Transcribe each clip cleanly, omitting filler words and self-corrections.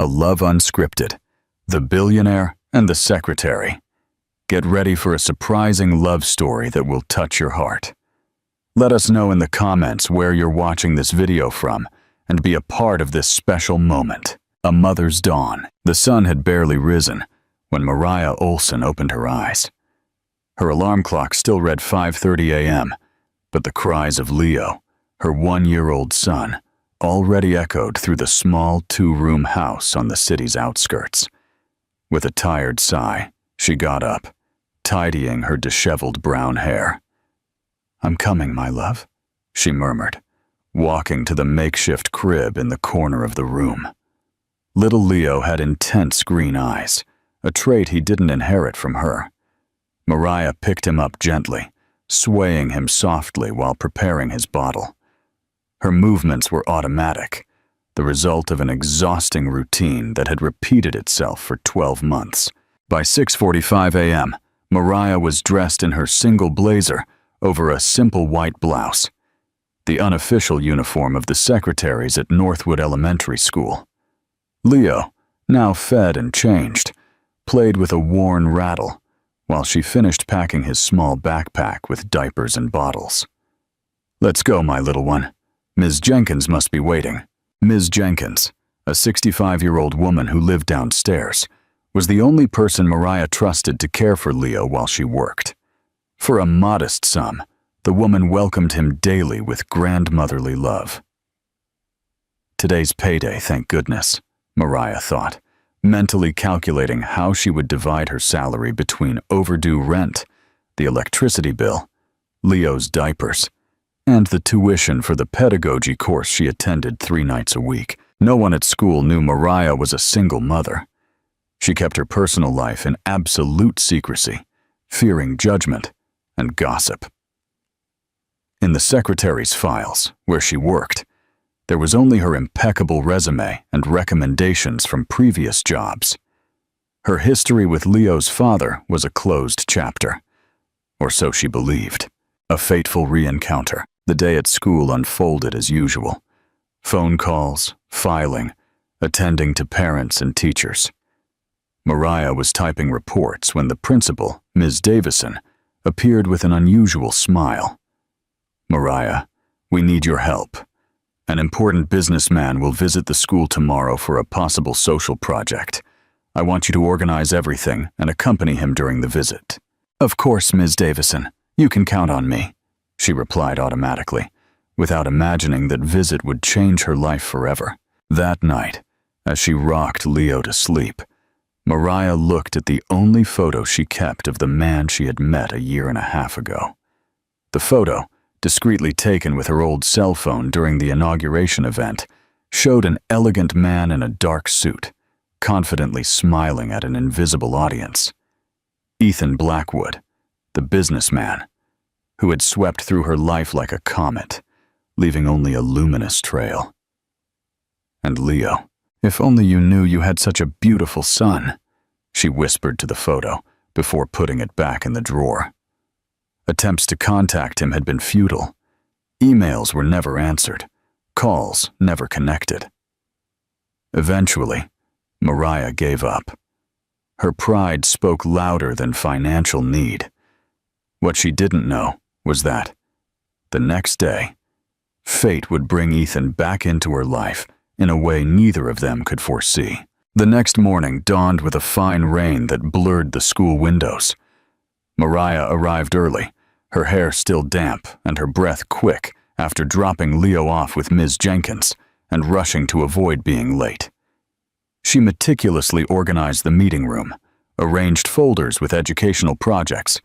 A Love Unscripted, The Billionaire and the Secretary. Get ready for a surprising love story that will touch your heart. Let us know in the comments where you're watching this video from and be a part of this special moment. A mother's dawn. The sun had barely risen when Mariah Olson opened her eyes. Her alarm clock still read 5:30 a.m., but the cries of Leo, her 1-year-old son, already echoed through the small 2-room house on the city's outskirts. With a tired sigh, she got up, tidying her disheveled brown hair. "I'm coming, my love," she murmured, walking to the makeshift crib in the corner of the room. Little Leo had intense green eyes, a trait he didn't inherit from her. Mariah picked him up gently, swaying him softly while preparing his bottle. Her movements were automatic, the result of an exhausting routine that had repeated itself for 12 months. By 6:45 a.m., Mariah was dressed in her single blazer over a simple white blouse, the unofficial uniform of the secretaries at Northwood Elementary School. Leo, now fed and changed, played with a worn rattle while she finished packing his small backpack with diapers and bottles. "Let's go, my little one. Ms. Jenkins must be waiting." Ms. Jenkins, a 65-year-old woman who lived downstairs, was the only person Mariah trusted to care for Leo while she worked. For a modest sum, the woman welcomed him daily with grandmotherly love. Today's payday, thank goodness, Mariah thought, mentally calculating how she would divide her salary between overdue rent, the electricity bill, Leo's diapers, and the tuition for the pedagogy course she attended 3 nights a week. No one at school knew Mariah was a single mother. She kept her personal life in absolute secrecy, fearing judgment and gossip. In the secretary's files, where she worked, there was only her impeccable resume and recommendations from previous jobs. Her history with Leo's father was a closed chapter, or so she believed. A fateful re-encounter. The day at school unfolded as usual. Phone calls, filing, attending to parents and teachers. Mariah was typing reports when the principal, Ms. Davison, appeared with an unusual smile. "Mariah, we need your help. An important businessman will visit the school tomorrow for a possible social project. I want you to organize everything and accompany him during the visit." "Of course, Ms. Davison. You can count on me," she replied automatically, without imagining that visit would change her life forever. That night, as she rocked Leo to sleep, Mariah looked at the only photo she kept of the man she had met a 1.5 years ago. The photo, discreetly taken with her old cell phone during the inauguration event, showed an elegant man in a dark suit, confidently smiling at an invisible audience. Ethan Blackwood, the businessman, who had swept through her life like a comet, leaving only a luminous trail. And Leo, "If only you knew you had such a beautiful son," she whispered to the photo before putting it back in the drawer. Attempts to contact him had been futile. Emails were never answered, calls never connected. Eventually, Mariah gave up. Her pride spoke louder than financial need. What she didn't know was that, the next day, fate would bring Ethan back into her life in a way neither of them could foresee. The next morning dawned with a fine rain that blurred the school windows. Mariah arrived early, her hair still damp and her breath quick after dropping Leo off with Ms. Jenkins and rushing to avoid being late. She meticulously organized the meeting room, arranged folders with educational projects,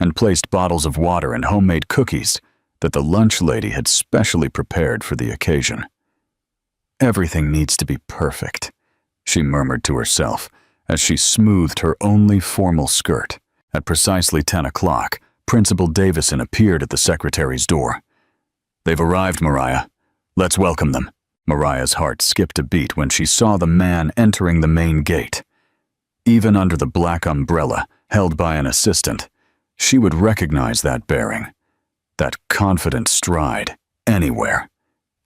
and placed bottles of water and homemade cookies that the lunch lady had specially prepared for the occasion. "Everything needs to be perfect," she murmured to herself as she smoothed her only formal skirt. At precisely 10 o'clock, Principal Davison appeared at the secretary's door. "They've arrived, Mariah. Let's welcome them." Mariah's heart skipped a beat when she saw the man entering the main gate. Even under the black umbrella held by an assistant, she would recognize that bearing, that confident stride, anywhere.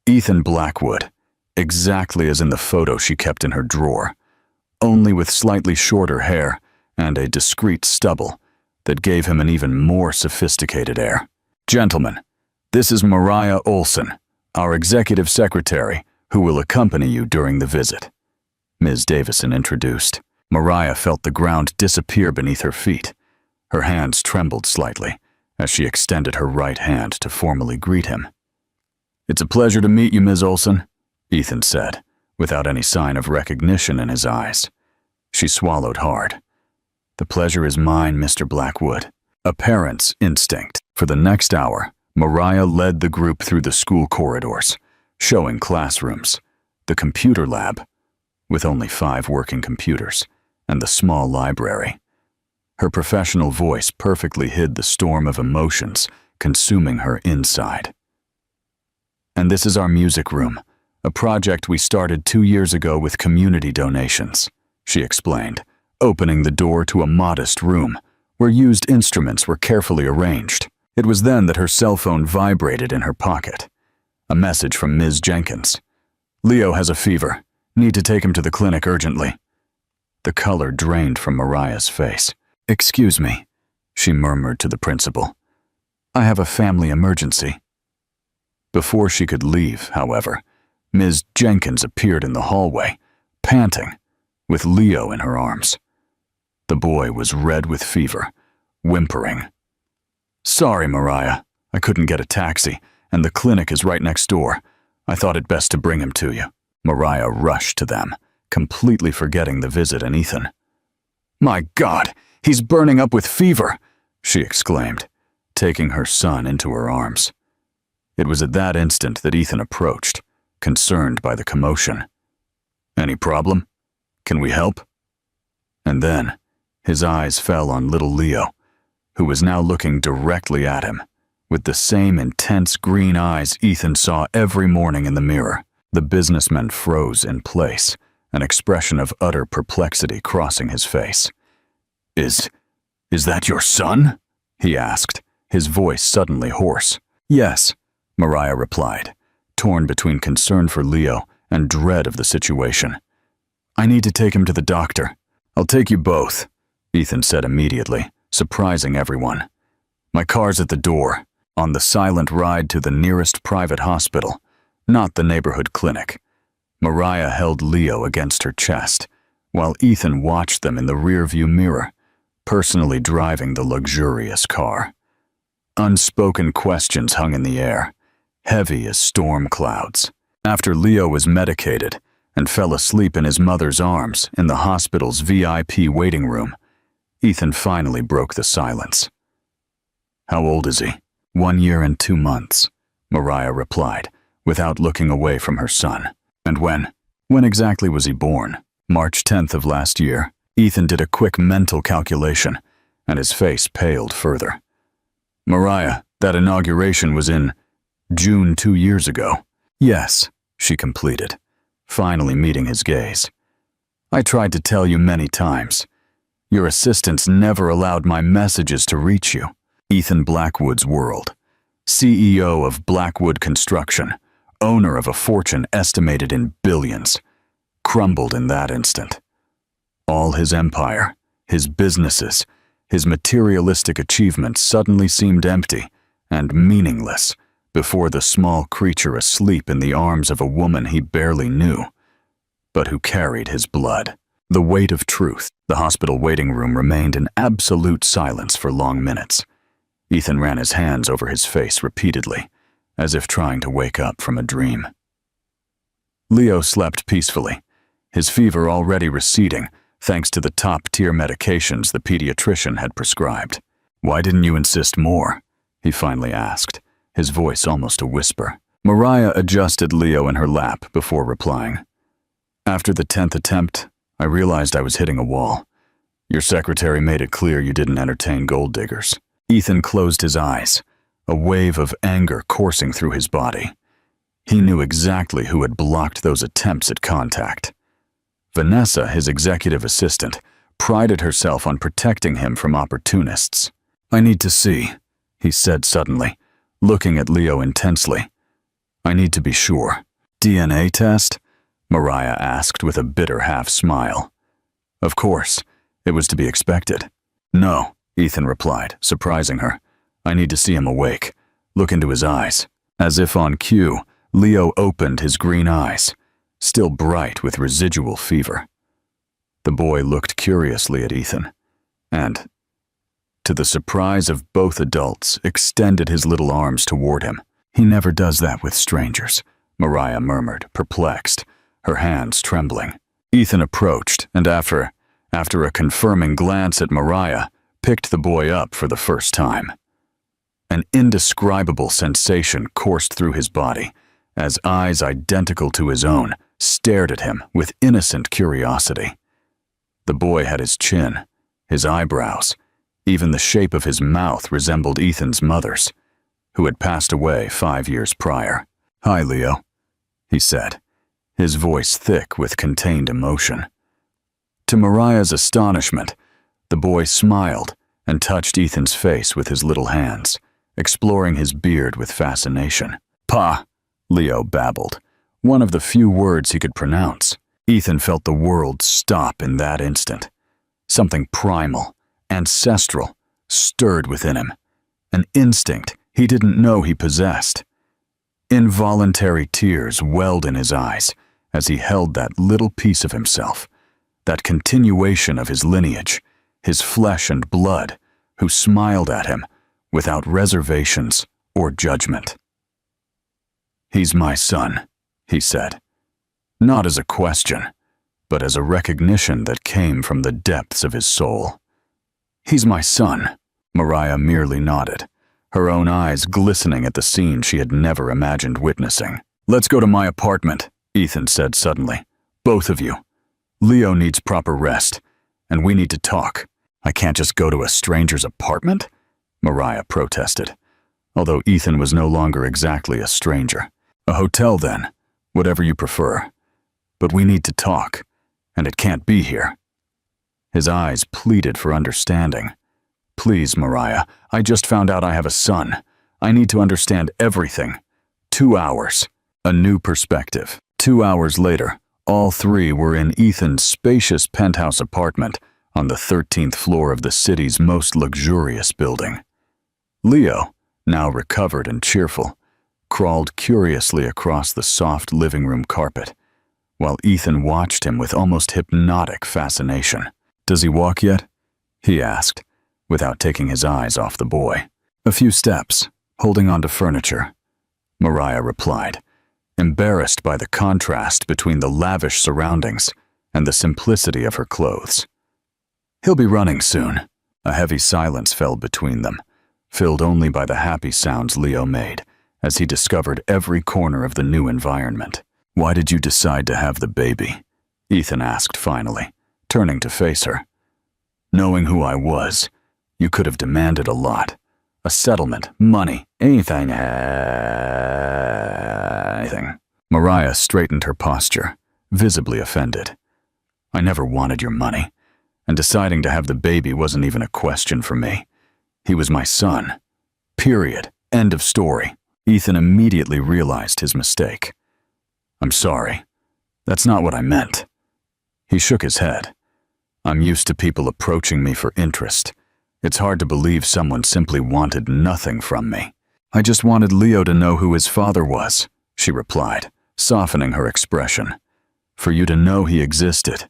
Ethan Blackwood, exactly as in the photo she kept in her drawer, only with slightly shorter hair and a discreet stubble that gave him an even more sophisticated air. "Gentlemen, this is Mariah Olson, our executive secretary, who will accompany you during the visit," Ms. Davison introduced. Mariah felt the ground disappear beneath her feet. Her hands trembled slightly as she extended her right hand to formally greet him. "It's a pleasure to meet you, Ms. Olson," Ethan said, without any sign of recognition in his eyes. She swallowed hard. "The pleasure is mine, Mr. Blackwood." A parent's instinct. For the next hour, Mariah led the group through the school corridors, showing classrooms, the computer lab, with only 5 working computers, and the small library. Her professional voice perfectly hid the storm of emotions consuming her inside. "And this is our music room, a project we started 2 years ago with community donations," she explained, opening the door to a modest room where used instruments were carefully arranged. It was then that her cell phone vibrated in her pocket. A message from Ms. Jenkins. "Leo has a fever. Need to take him to the clinic urgently." The color drained from Mariah's face. "Excuse me," she murmured to the principal. "I have a family emergency." Before she could leave, however, Ms. Jenkins appeared in the hallway, panting, with Leo in her arms. The boy was red with fever, whimpering. "Sorry, Mariah. I couldn't get a taxi, and the clinic is right next door. I thought it best to bring him to you." Mariah rushed to them, completely forgetting the visit and Ethan. "My God, he's burning up with fever!" she exclaimed, taking her son into her arms. It was at that instant that Ethan approached, concerned by the commotion. "Any problem? Can we help?" And then, his eyes fell on little Leo, who was now looking directly at him, with the same intense green eyes Ethan saw every morning in the mirror. The businessman froze in place, an expression of utter perplexity crossing his face. Is that your son?" he asked, his voice suddenly hoarse. "Yes," Mariah replied, torn between concern for Leo and dread of the situation. "I need to take him to the doctor." "I'll take you both," Ethan said immediately, surprising everyone. "My car's at the door, on the silent ride to the nearest private hospital, not the neighborhood clinic." Mariah held Leo against her chest, while Ethan watched them in the rearview mirror, personally driving the luxurious car. Unspoken questions hung in the air, heavy as storm clouds. After Leo was medicated and fell asleep in his mother's arms in the hospital's VIP waiting room, Ethan finally broke the silence. "How old is he?" 1 year and 2 months, Mariah replied, without looking away from her son. "And when? When exactly was he born?" "March 10th of last year." Ethan did a quick mental calculation, and his face paled further. "Mariah, that inauguration was in June 2 years ago." "Yes," she completed, finally meeting his gaze. "I tried to tell you many times. Your assistants never allowed my messages to reach you." Ethan Blackwood's world, CEO of Blackwood Construction, owner of a fortune estimated in billions, crumbled in that instant. All his empire, his businesses, his materialistic achievements suddenly seemed empty and meaningless before the small creature asleep in the arms of a woman he barely knew, but who carried his blood. The weight of truth. The hospital waiting room remained in absolute silence for long minutes. Ethan ran his hands over his face repeatedly, as if trying to wake up from a dream. Leo slept peacefully, his fever already receding thanks to the top-tier medications the pediatrician had prescribed. "Why didn't you insist more?" he finally asked, his voice almost a whisper. Mariah adjusted Leo in her lap before replying. "After the 10th attempt, I realized I was hitting a wall. Your secretary made it clear you didn't entertain gold diggers." Ethan closed his eyes, a wave of anger coursing through his body. He knew exactly who had blocked those attempts at contact. Vanessa, his executive assistant, prided herself on protecting him from opportunists. "I need to see," he said suddenly, looking at Leo intensely. "I need to be sure." "DNA test?" Mariah asked with a bitter half-smile. Of course, it was to be expected. No, Ethan replied, surprising her. I need to see him awake. Look into his eyes. As if on cue, Leo opened his green eyes, still bright with residual fever. The boy looked curiously at Ethan, and, to the surprise of both adults, extended his little arms toward him. He never does that with strangers, Mariah murmured, perplexed, her hands trembling. Ethan approached, and after a confirming glance at Mariah, picked the boy up for the first time. An indescribable sensation coursed through his body, as eyes identical to his own stared at him with innocent curiosity. The boy had his chin, his eyebrows, even the shape of his mouth resembled Ethan's mother's, who had passed away 5 years prior. Hi, Leo, he said, his voice thick with contained emotion. To Mariah's astonishment, the boy smiled and touched Ethan's face with his little hands, exploring his beard with fascination. Pa, Leo babbled, one of the few words he could pronounce. Ethan felt the world stop in that instant. Something primal, ancestral, stirred within him, an instinct he didn't know he possessed. Involuntary tears welled in his eyes as he held that little piece of himself, that continuation of his lineage, his flesh and blood, who smiled at him without reservations or judgment. He's my son, he said, not as a question, but as a recognition that came from the depths of his soul. He's my son, Mariah merely nodded, her own eyes glistening at the scene she had never imagined witnessing. Let's go to my apartment, Ethan said suddenly. Both of you. Leo needs proper rest, and we need to talk. I can't just go to a stranger's apartment? Mariah protested, although Ethan was no longer exactly a stranger. A hotel then, whatever you prefer. But we need to talk, and it can't be here. His eyes pleaded for understanding. Please, Mariah, I just found out I have a son. I need to understand everything. 2 hours. A new perspective. 2 hours later, all three were in Ethan's spacious penthouse apartment on the 13th floor of the city's most luxurious building. Leo, now recovered and cheerful, crawled curiously across the soft living room carpet, while Ethan watched him with almost hypnotic fascination. Does he walk yet? He asked, without taking his eyes off the boy. A few steps, holding onto furniture, Mariah replied, embarrassed by the contrast between the lavish surroundings and the simplicity of her clothes. He'll be running soon. A heavy silence fell between them, filled only by the happy sounds Leo made as he discovered every corner of the new environment. Why did you decide to have the baby? Ethan asked finally, turning to face her. Knowing who I was, you could have demanded a lot. A settlement, money, anything. Mariah straightened her posture, visibly offended. I never wanted your money, and deciding to have the baby wasn't even a question for me. He was my son. Period. End of story. Ethan immediately realized his mistake. I'm sorry. That's not what I meant. He shook his head. I'm used to people approaching me for interest. It's hard to believe someone simply wanted nothing from me. I just wanted Leo to know who his father was, she replied, softening her expression. For you to know he existed.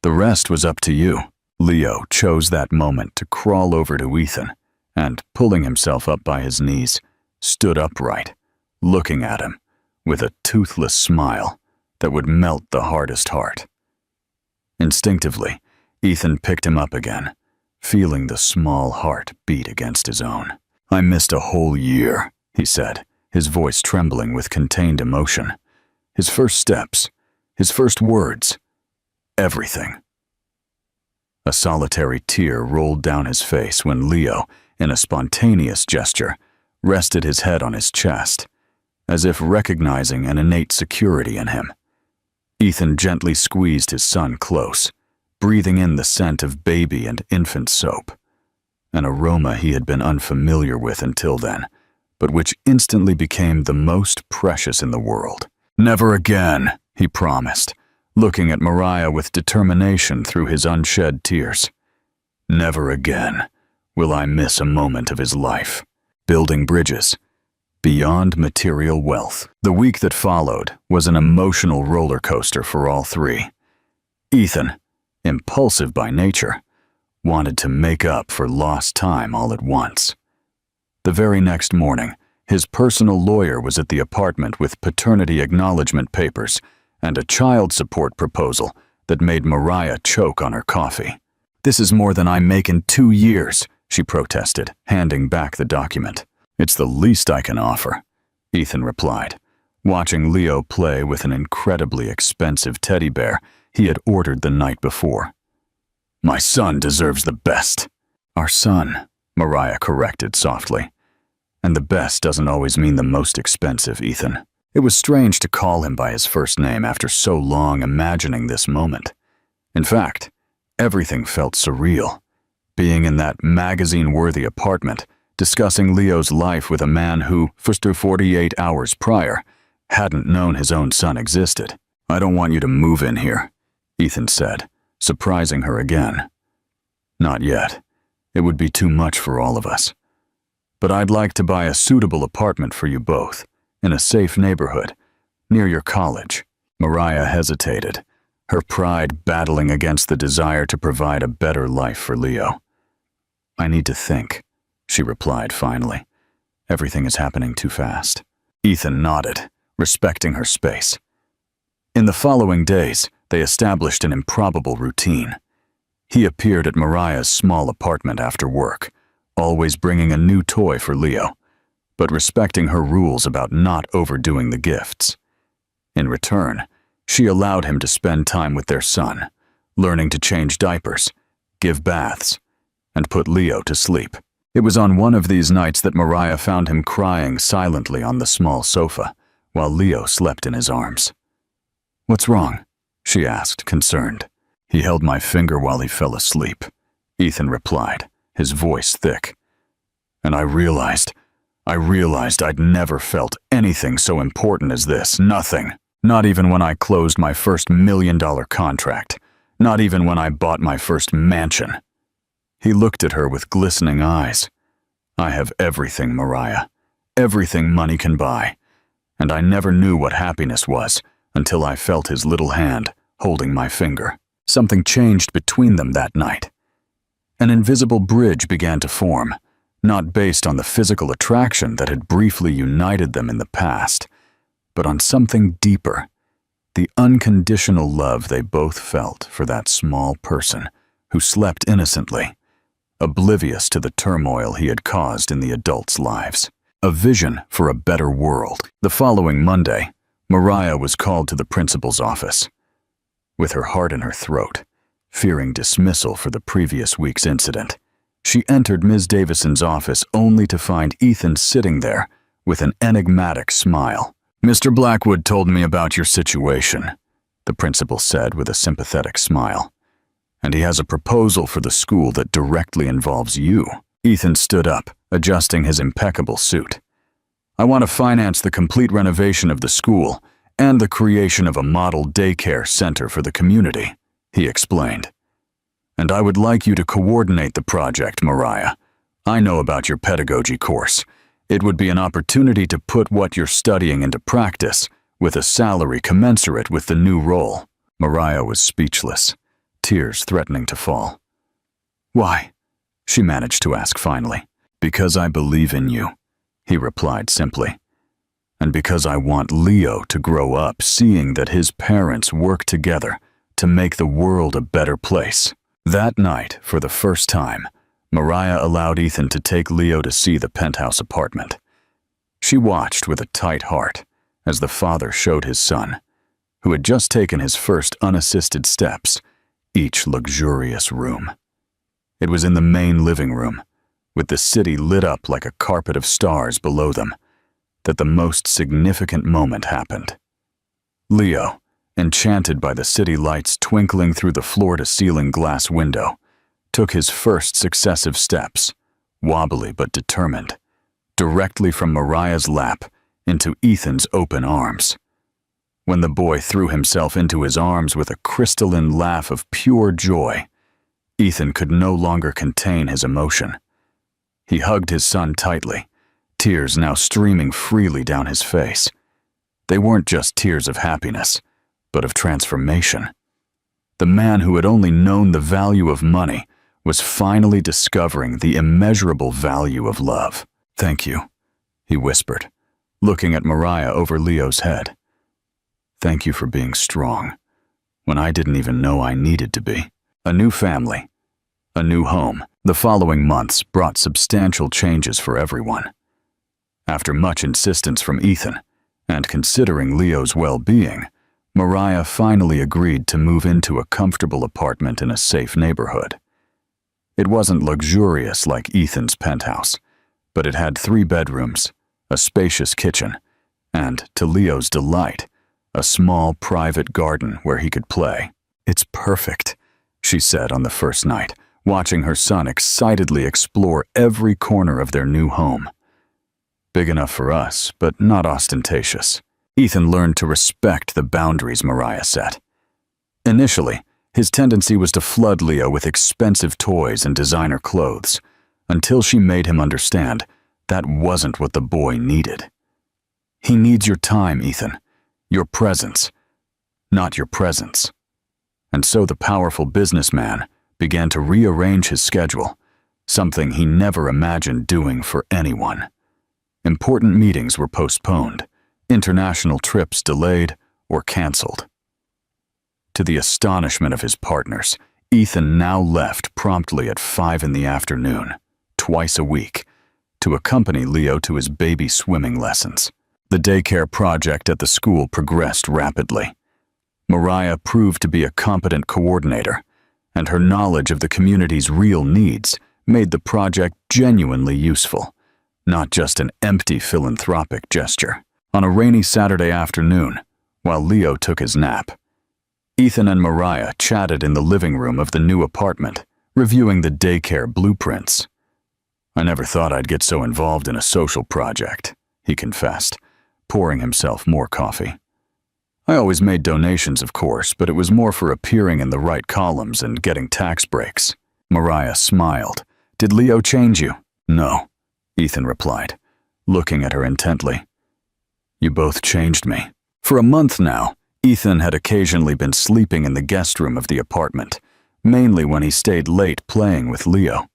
The rest was up to you. Leo chose that moment to crawl over to Ethan and, pulling himself up by his knees, stood upright, looking at him with a toothless smile that would melt the hardest heart. Instinctively, Ethan picked him up again, feeling the small heart beat against his own. I missed a whole year, he said, his voice trembling with contained emotion. His first steps, his first words, everything. A solitary tear rolled down his face when Leo, in a spontaneous gesture, rested his head on his chest, as if recognizing an innate security in him. Ethan gently squeezed his son close, breathing in the scent of baby and infant soap, an aroma he had been unfamiliar with until then, but which instantly became the most precious in the world. Never again, he promised, looking at Mariah with determination through his unshed tears. Never again will I miss a moment of his life. Building bridges beyond material wealth. The week that followed was an emotional roller coaster for all three. Ethan, impulsive by nature, wanted to make up for lost time all at once. The very next morning, his personal lawyer was at the apartment with paternity acknowledgement papers and a child support proposal that made Mariah choke on her coffee. "This is more than I make in 2 years," she protested, handing back the document. "It's the least I can offer," Ethan replied, watching Leo play with an incredibly expensive teddy bear he had ordered the night before. "My son deserves the best." "Our son," Mariah corrected softly. "And the best doesn't always mean the most expensive, Ethan." It was strange to call him by his first name after so long imagining this moment. In fact, everything felt surreal. Being in that magazine-worthy apartment, discussing Leo's life with a man who, for 48 hours prior, hadn't known his own son existed. "I don't want you to move in here," Ethan said, surprising her again. "Not yet. It would be too much for all of us. But I'd like to buy a suitable apartment for you both, in a safe neighborhood, near your college." Mariah hesitated, her pride battling against the desire to provide a better life for Leo. "I need to think," she replied finally. "Everything is happening too fast." Ethan nodded, respecting her space. In the following days, they established an improbable routine. He appeared at Mariah's small apartment after work, always bringing a new toy for Leo, but respecting her rules about not overdoing the gifts. In return, she allowed him to spend time with their son, learning to change diapers, give baths, and put Leo to sleep. It was on one of these nights that Mariah found him crying silently on the small sofa, while Leo slept in his arms. "What's wrong?" she asked, concerned. "He held my finger while he fell asleep," Ethan replied, his voice thick. "And I realized I'd never felt anything so important as this. Nothing. Not even when I closed my first $1 million contract. Not even when I bought my first mansion." He looked at her with glistening eyes. "I have everything, Mariah. Everything money can buy. And I never knew what happiness was until I felt his little hand holding my finger." Something changed between them that night. An invisible bridge began to form, not based on the physical attraction that had briefly united them in the past, but on something deeper, the unconditional love they both felt for that small person who slept innocently, oblivious to the turmoil he had caused in the adults' lives. A vision for a better world. The following Monday, Mariah was called to the principal's office. With her heart in her throat, fearing dismissal for the previous week's incident, she entered Ms. Davison's office only to find Ethan sitting there with an enigmatic smile. "Mr. Blackwood told me about your situation," the principal said with a sympathetic smile. "And he has a proposal for the school that directly involves you." Ethan stood up, adjusting his impeccable suit. "I want to finance the complete renovation of the school and the creation of a model daycare center for the community," he explained. "And I would like you to coordinate the project, Mariah. I know about your pedagogy course. It would be an opportunity to put what you're studying into practice, with a salary commensurate with the new role." Mariah was speechless, tears threatening to fall. "Why?" she managed to ask finally. "Because I believe in you," he replied simply. "And because I want Leo to grow up seeing that his parents work together to make the world a better place." That night, for the first time, Mariah allowed Ethan to take Leo to see the penthouse apartment. She watched with a tight heart as the father showed his son, who had just taken his first unassisted steps, each luxurious room. It was in the main living room, with the city lit up like a carpet of stars below them, that the most significant moment happened. Leo, enchanted by the city lights twinkling through the floor-to-ceiling glass window, took his first successive steps, wobbly but determined, directly from Mariah's lap into Ethan's open arms. when the boy threw himself into his arms with a crystalline laugh of pure joy, Ethan could no longer contain his emotion. He hugged his son tightly, tears now streaming freely down his face. They weren't just tears of happiness, but of transformation. The man who had only known the value of money was finally discovering the immeasurable value of love. "Thank you," he whispered, looking at Mariah over Leo's head. "Thank you for being strong, when I didn't even know I needed to be." A new family, a new home. The following months brought substantial changes for everyone. After much insistence from Ethan, and considering Leo's well-being, Mariah finally agreed to move into a comfortable apartment in a safe neighborhood. It wasn't luxurious like Ethan's penthouse, but it had 3 bedrooms, a spacious kitchen, and, to Leo's delight, a small private garden where he could play. "It's perfect," she said on the first night, watching her son excitedly explore every corner of their new home. "Big enough for us, but not ostentatious." Ethan learned to respect the boundaries Mariah set. Initially, his tendency was to flood Leo with expensive toys and designer clothes, until she made him understand that wasn't what the boy needed. "He needs your time, Ethan, your presence, not your presence." And so the powerful businessman began to rearrange his schedule, something he never imagined doing for anyone. Important meetings were postponed, international trips delayed or canceled. To the astonishment of his partners, Ethan now left promptly at 5 in the afternoon, twice a week, to accompany Leo to his baby swimming lessons. The daycare project at the school progressed rapidly. Mariah proved to be a competent coordinator, and her knowledge of the community's real needs made the project genuinely useful, not just an empty philanthropic gesture. On a rainy Saturday afternoon, while Leo took his nap, Ethan and Mariah chatted in the living room of the new apartment, reviewing the daycare blueprints. "I never thought I'd get so involved in a social project," he confessed, pouring himself more coffee. "I always made donations, of course, but it was more for appearing in the right columns and getting tax breaks." Mariah smiled. "Did Leo change you?" "No," Ethan replied, looking at her intently. "You both changed me." For a month now, Ethan had occasionally been sleeping in the guest room of the apartment, mainly when he stayed late playing with Leo.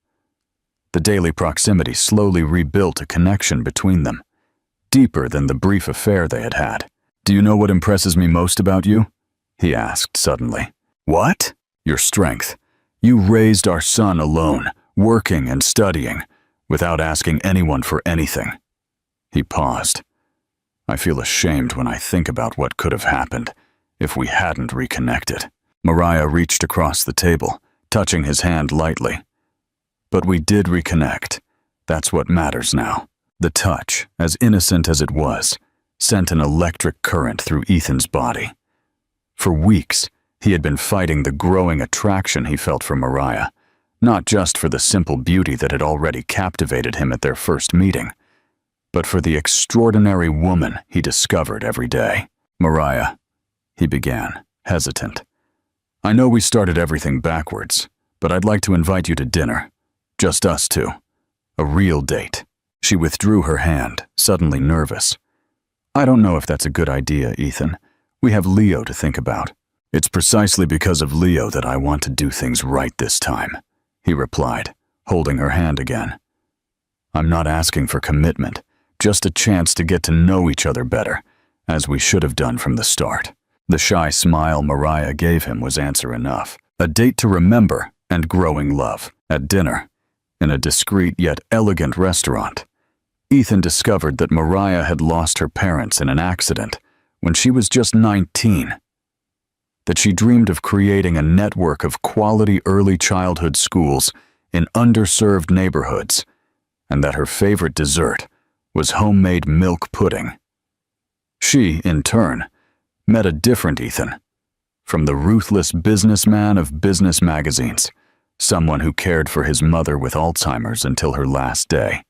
The daily proximity slowly rebuilt a connection between them, deeper than the brief affair they had had. "Do you know what impresses me most about you?" he asked suddenly. "What?" "Your strength. You raised our son alone, working and studying, without asking anyone for anything." He paused. "I feel ashamed when I think about what could have happened if we hadn't reconnected." Mariah reached across the table, touching his hand lightly. "But we did reconnect. That's what matters now." The touch, as innocent as it was, sent an electric current through Ethan's body. For weeks, he had been fighting the growing attraction he felt for Mariah, not just for the simple beauty that had already captivated him at their first meeting, but for the extraordinary woman he discovered every day. "Mariah," he began, hesitant, "I know we started everything backwards, but I'd like to invite you to dinner. Just us two. A real date." She withdrew her hand, suddenly nervous. "I don't know if that's a good idea, Ethan. We have Leo to think about." "It's precisely because of Leo that I want to do things right this time," he replied, holding her hand again. "I'm not asking for commitment, just a chance to get to know each other better, as we should have done from the start." The shy smile Mariah gave him was answer enough. A date to remember and growing love. At dinner, in a discreet yet elegant restaurant, Ethan discovered that Mariah had lost her parents in an accident when she was just 19. That she dreamed of creating a network of quality early childhood schools in underserved neighborhoods, and that her favorite dessert was homemade milk pudding. She, in turn, met a different Ethan, from the ruthless businessman of business magazines, someone who cared for his mother with Alzheimer's until her last day,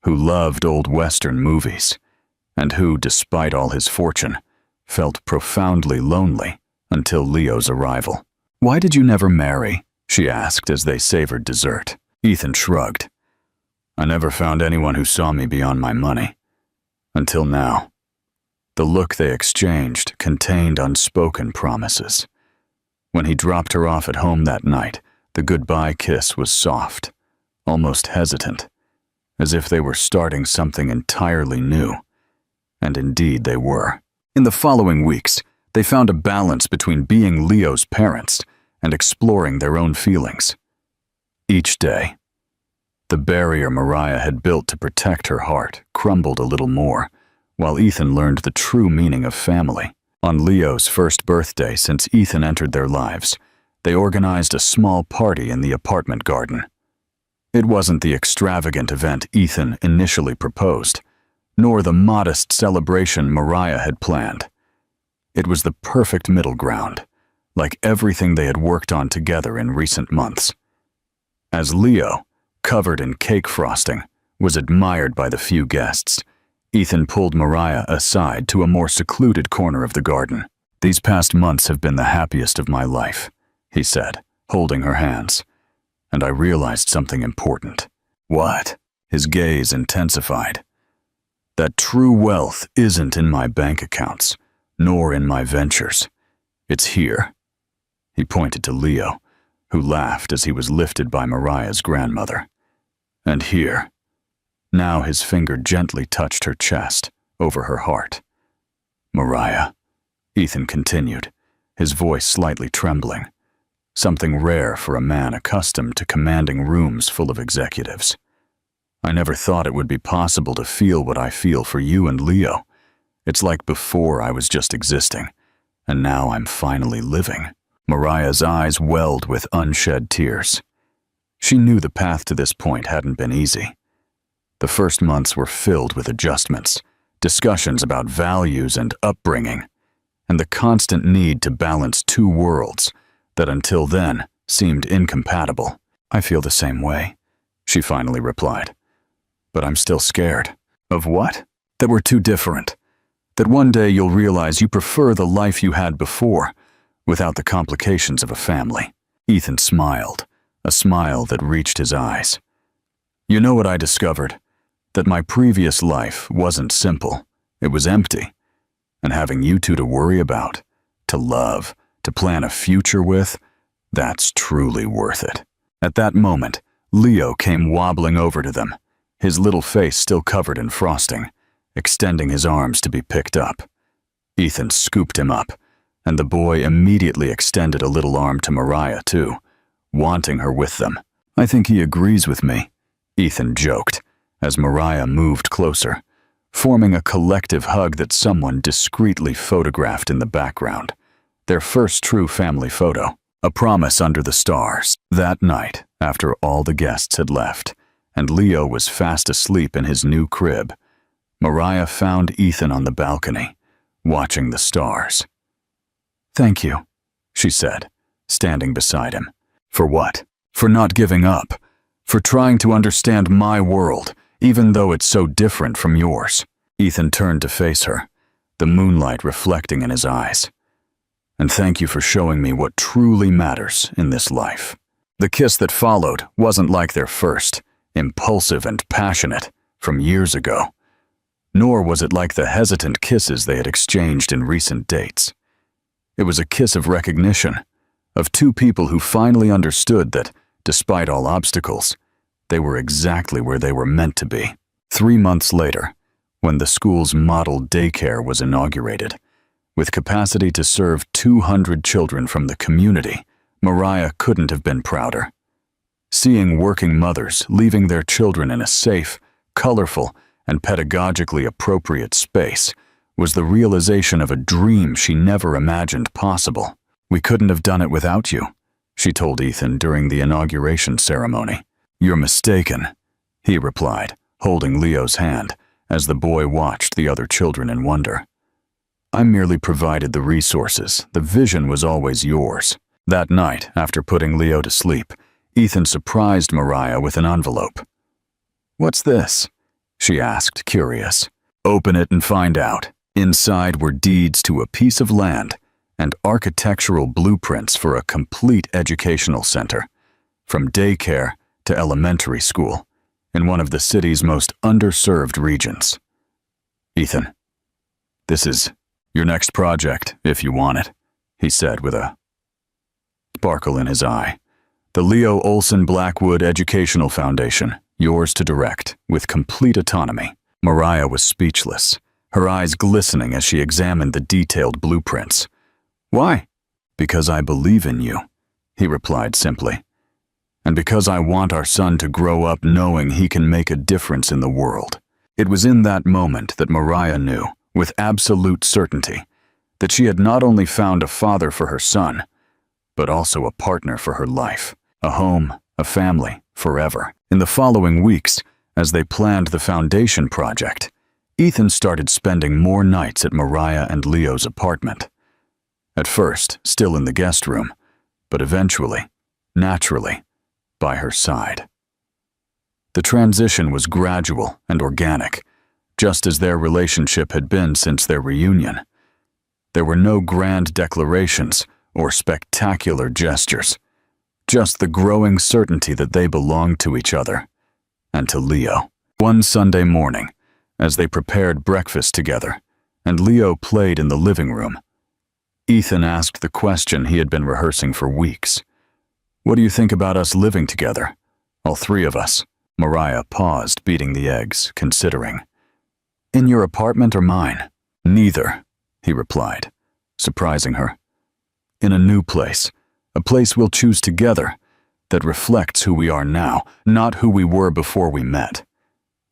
who loved old Western movies, and who, despite all his fortune, felt profoundly lonely until Leo's arrival. "Why did you never marry?" she asked as they savored dessert. Ethan shrugged. "I never found anyone who saw me beyond my money. Until now." The look they exchanged contained unspoken promises. When he dropped her off at home that night, the goodbye kiss was soft, almost hesitant, as if they were starting something entirely new. And indeed they were. In the following weeks, they found a balance between being Leo's parents and exploring their own feelings. Each day, the barrier Mariah had built to protect her heart crumbled a little more, while Ethan learned the true meaning of family. On Leo's first birthday since Ethan entered their lives, they organized a small party in the apartment garden. It wasn't the extravagant event Ethan initially proposed, nor the modest celebration Mariah had planned. It was the perfect middle ground, like everything they had worked on together in recent months. As Leo, covered in cake frosting, was admired by the few guests, Ethan pulled Mariah aside to a more secluded corner of the garden. "These past months have been the happiest of my life," he said, holding her hands. "And I realized something important." "What?" His gaze intensified. "That true wealth isn't in my bank accounts, nor in my ventures. It's here." He pointed to Leo, who laughed as he was lifted by Mariah's grandmother. "And here." Now his finger gently touched her chest, over her heart. "Mariah," Ethan continued, his voice slightly trembling, something rare for a man accustomed to commanding rooms full of executives. "I never thought it would be possible to feel what I feel for you and Leo. It's like before I was just existing, and now I'm finally living." Mariah's eyes welled with unshed tears. She knew the path to this point hadn't been easy. The first months were filled with adjustments, discussions about values and upbringing, and the constant need to balance two worlds that until then seemed incompatible. "I feel the same way," she finally replied. "But I'm still scared." "Of what?" "That we're too different. That one day you'll realize you prefer the life you had before, without the complications of a family." Ethan smiled, a smile that reached his eyes. "You know what I discovered? That my previous life wasn't simple. It was empty. And having you two to worry about, to love, to plan a future with, that's truly worth it." At that moment, Leo came wobbling over to them, his little face still covered in frosting, extending his arms to be picked up. Ethan scooped him up, and the boy immediately extended a little arm to Mariah too, wanting her with them. "I think he agrees with me," Ethan joked, as Mariah moved closer, forming a collective hug that someone discreetly photographed in the background, their first true family photo, a promise under the stars. That night, after all the guests had left, and Leo was fast asleep in his new crib, Mariah found Ethan on the balcony, watching the stars. "Thank you," she said, standing beside him. "For what?" "For not giving up. For trying to understand my world, even though it's so different from yours." Ethan turned to face her, the moonlight reflecting in his eyes. "And thank you for showing me what truly matters in this life." The kiss that followed wasn't like their first, impulsive and passionate, from years ago. Nor was it like the hesitant kisses they had exchanged in recent dates. It was a kiss of recognition, of two people who finally understood that, despite all obstacles, they were exactly where they were meant to be. 3 months later, when the school's model daycare was inaugurated, with capacity to serve 200 children from the community, Mariah couldn't have been prouder. Seeing working mothers leaving their children in a safe, colorful, and pedagogically appropriate space was the realization of a dream she never imagined possible. "We couldn't have done it without you," she told Ethan during the inauguration ceremony. "You're mistaken," he replied, holding Leo's hand as the boy watched the other children in wonder. "I merely provided the resources. The vision was always yours." That night, after putting Leo to sleep, Ethan surprised Mariah with an envelope. "What's this?" she asked, curious. "Open it and find out," Inside were deeds to a piece of land and architectural blueprints for a complete educational center, from daycare to elementary school, in one of the city's most underserved regions. "Ethan, this is your next project, if you want it," he said with a sparkle in his eye. "The Leo Olson Blackwood Educational Foundation, yours to direct, with complete autonomy." Mariah was speechless, her eyes glistening as she examined the detailed blueprints. "Why?" "Because I believe in you," he replied simply. "And because I want our son to grow up knowing he can make a difference in the world." It was in that moment that Mariah knew, with absolute certainty, that she had not only found a father for her son, but also a partner for her life, a home, a family, forever. In the following weeks, as they planned the foundation project, Ethan started spending more nights at Mariah and Leo's apartment. At first, still in the guest room, but eventually, naturally, by her side. The transition was gradual and organic, just as their relationship had been since their reunion. There were no grand declarations or spectacular gestures, just the growing certainty that they belonged to each other and to Leo. One Sunday morning, as they prepared breakfast together, and Leo played in the living room, Ethan asked the question he had been rehearsing for weeks. "What do you think about us living together? All three of us?" Mariah paused, beating the eggs, considering. "In your apartment or mine?" "Neither," he replied, surprising her. "In a new place, a place we'll choose together, that reflects who we are now, not who we were before we met."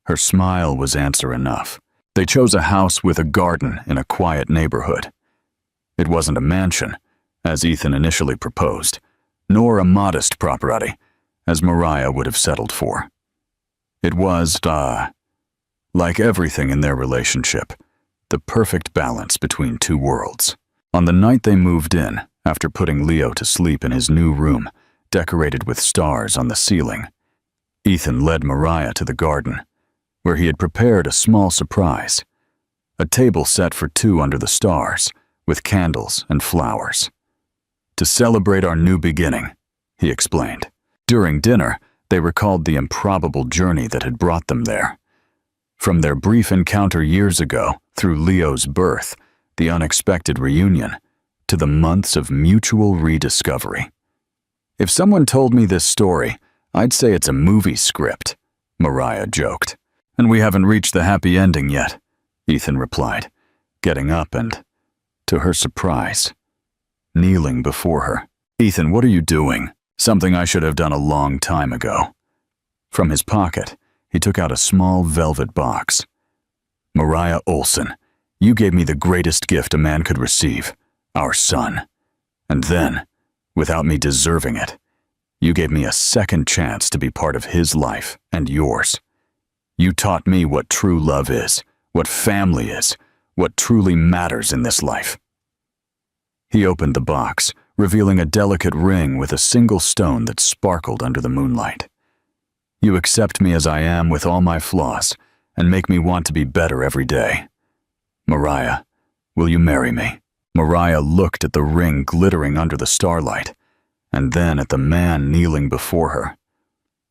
Her smile was answer enough. They chose a house with a garden in a quiet neighborhood. It wasn't a mansion, as Ethan initially proposed, nor a modest property, as Mariah would have settled for. It was, like everything in their relationship, the perfect balance between two worlds. On the night they moved in, after putting Leo to sleep in his new room, decorated with stars on the ceiling, Ethan led Mariah to the garden, where he had prepared a small surprise, a table set for two under the stars, with candles and flowers. "To celebrate our new beginning," he explained. During dinner, they recalled the improbable journey that had brought them there. From their brief encounter years ago, through Leo's birth, the unexpected reunion, to the months of mutual rediscovery. "If someone told me this story, I'd say it's a movie script," Mariah joked. "And we haven't reached the happy ending yet," Ethan replied, getting up and, to her surprise, kneeling before her. "Ethan, what are you doing?" "Something I should have done a long time ago." From his pocket, he took out a small velvet box. "Mariah Olson, you gave me the greatest gift a man could receive, our son. And then, without me deserving it, you gave me a second chance to be part of his life and yours. You taught me what true love is, what family is, what truly matters in this life." He opened the box, revealing a delicate ring with a single stone that sparkled under the moonlight. "You accept me as I am with all my flaws and make me want to be better every day. Mariah, will you marry me?" Mariah looked at the ring glittering under the starlight, and then at the man kneeling before her.